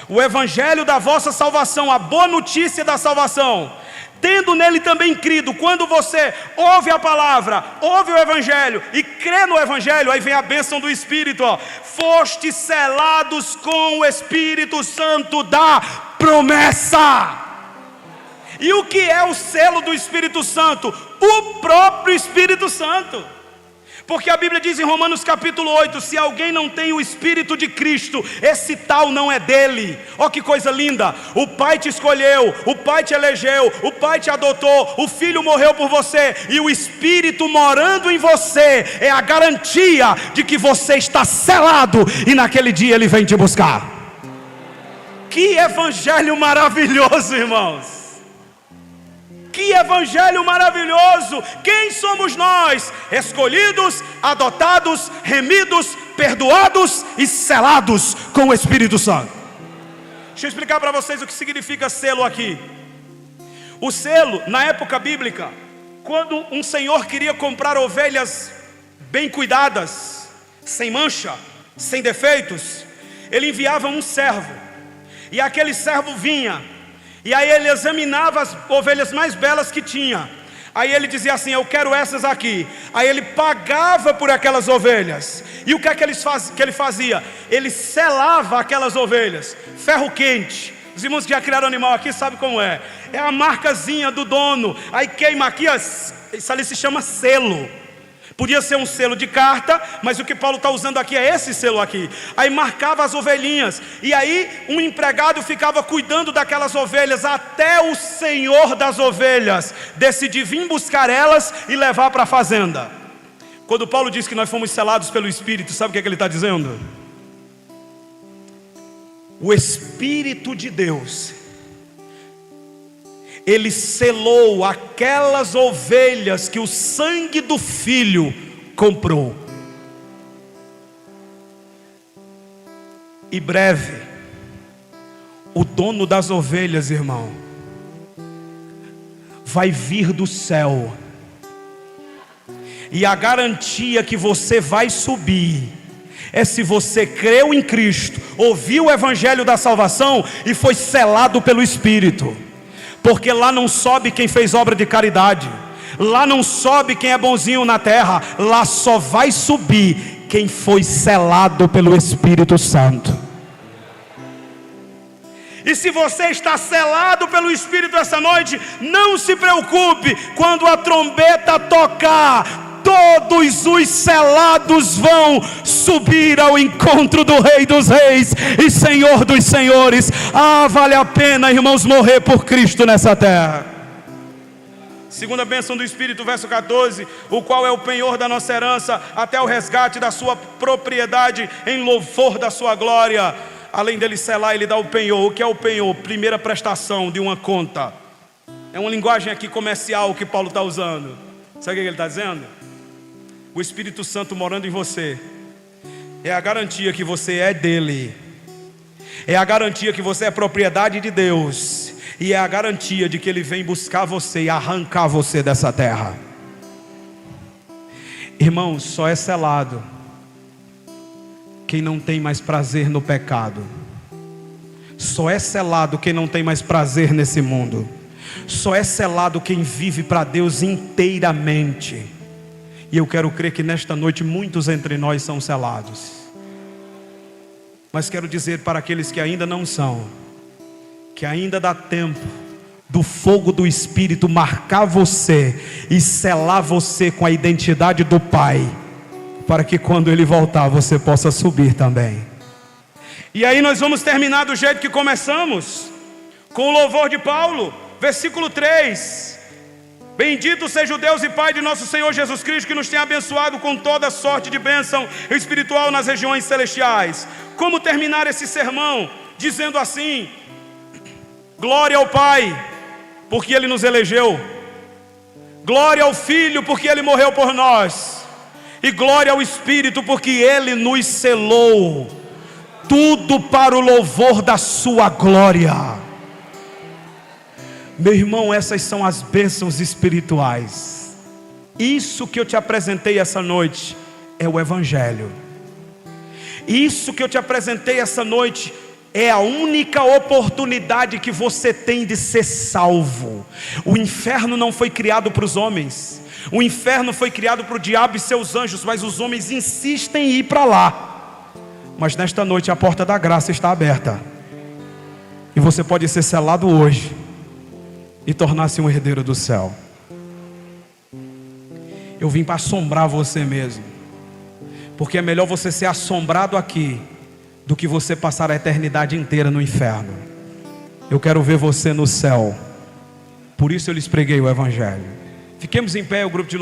O evangelho da vossa salvação, a boa notícia da salvação, tendo nele também crido. Quando você ouve a palavra, ouve o evangelho e crê no evangelho, aí vem a bênção do Espírito. Fostes selados com o Espírito Santo da promessa. E o que é o selo do Espírito Santo? O próprio Espírito Santo. Porque a Bíblia diz em Romanos capítulo 8, se alguém não tem o Espírito de Cristo, esse tal não é dele. Que coisa linda, o Pai te escolheu, o Pai te elegeu, o Pai te adotou, o Filho morreu por você, e o Espírito morando em você, é a garantia de que você está selado, e naquele dia Ele vem te buscar. Que evangelho maravilhoso, irmãos! Que evangelho maravilhoso! Quem somos nós? Escolhidos, adotados, remidos, perdoados e selados com o Espírito Santo. Deixa eu explicar para vocês o que significa selo aqui. O selo, na época bíblica, quando um senhor queria comprar ovelhas bem cuidadas, sem mancha, sem defeitos, ele enviava um servo, e aquele servo vinha, e aí ele examinava as ovelhas mais belas que tinha. Aí ele dizia assim: eu quero essas aqui. Aí ele pagava por aquelas ovelhas. E o que é que ele fazia? Ele selava aquelas ovelhas, ferro quente. Os irmãos que já criaram animal aqui sabem como é. É a marcazinha do dono. Aí queima aqui, isso ali se chama selo. Podia ser um selo de carta, mas o que Paulo está usando aqui é esse selo aqui. Aí marcava as ovelhinhas, e aí um empregado ficava cuidando daquelas ovelhas, até o senhor das ovelhas decidir vir buscar elas e levar para a fazenda. Quando Paulo diz que nós fomos selados pelo Espírito, sabe o que ele está dizendo? O Espírito de Deus, Ele selou aquelas ovelhas que o sangue do Filho comprou. E breve, o dono das ovelhas, irmão, vai vir do céu. E a garantia que você vai subir é se você creu em Cristo, ouviu o evangelho da salvação e foi selado pelo Espírito. Porque lá não sobe quem fez obra de caridade, lá não sobe quem é bonzinho na terra, lá só vai subir quem foi selado pelo Espírito Santo. E se você está selado pelo Espírito essa noite, não se preocupe, quando a trombeta tocar, todos os selados vão subir ao encontro do Rei dos Reis e Senhor dos Senhores. Vale a pena, irmãos, morrer por Cristo nessa terra. Segunda bênção do Espírito, verso 14: o qual é o penhor da nossa herança, até o resgate da sua propriedade, em louvor da sua glória. Além dele selar, ele dá o penhor. O que é o penhor? Primeira prestação de uma conta. É uma linguagem aqui comercial que Paulo está usando. Sabe o que ele está dizendo? O Espírito Santo morando em você é a garantia que você é dele. É a garantia que você é propriedade de Deus. E é a garantia de que Ele vem buscar você e arrancar você dessa terra. Irmãos, só é selado quem não tem mais prazer no pecado. Só é selado quem não tem mais prazer nesse mundo. Só é selado quem vive para Deus inteiramente. E eu quero crer que nesta noite muitos entre nós são selados. Mas quero dizer para aqueles que ainda não são, que ainda dá tempo do fogo do Espírito marcar você e selar você com a identidade do Pai, para que quando Ele voltar você possa subir também. E aí nós vamos terminar do jeito que começamos, com o louvor de Paulo, versículo 3. Bendito seja o Deus e Pai de nosso Senhor Jesus Cristo, que nos tem abençoado com toda sorte de bênção espiritual nas regiões celestiais. Como terminar esse sermão? Dizendo assim: glória ao Pai, porque Ele nos elegeu. Glória ao Filho, porque Ele morreu por nós. E glória ao Espírito, porque Ele nos selou. Tudo para o louvor da sua glória. Meu irmão, essas são as bênçãos espirituais. Isso que eu te apresentei essa noite é o Evangelho. Isso que eu te apresentei essa noite é a única oportunidade que você tem de ser salvo. O inferno não foi criado para os homens. O inferno foi criado para o diabo e seus anjos, mas os homens insistem em ir para lá. Mas nesta noite a porta da graça está aberta. E você pode ser selado hoje e tornar-se um herdeiro do céu. Eu vim para assombrar você mesmo, porque é melhor você ser assombrado aqui do que você passar a eternidade inteira no inferno. Eu quero ver você no céu. Por isso eu lhes preguei o Evangelho. Fiquemos em pé, o grupo de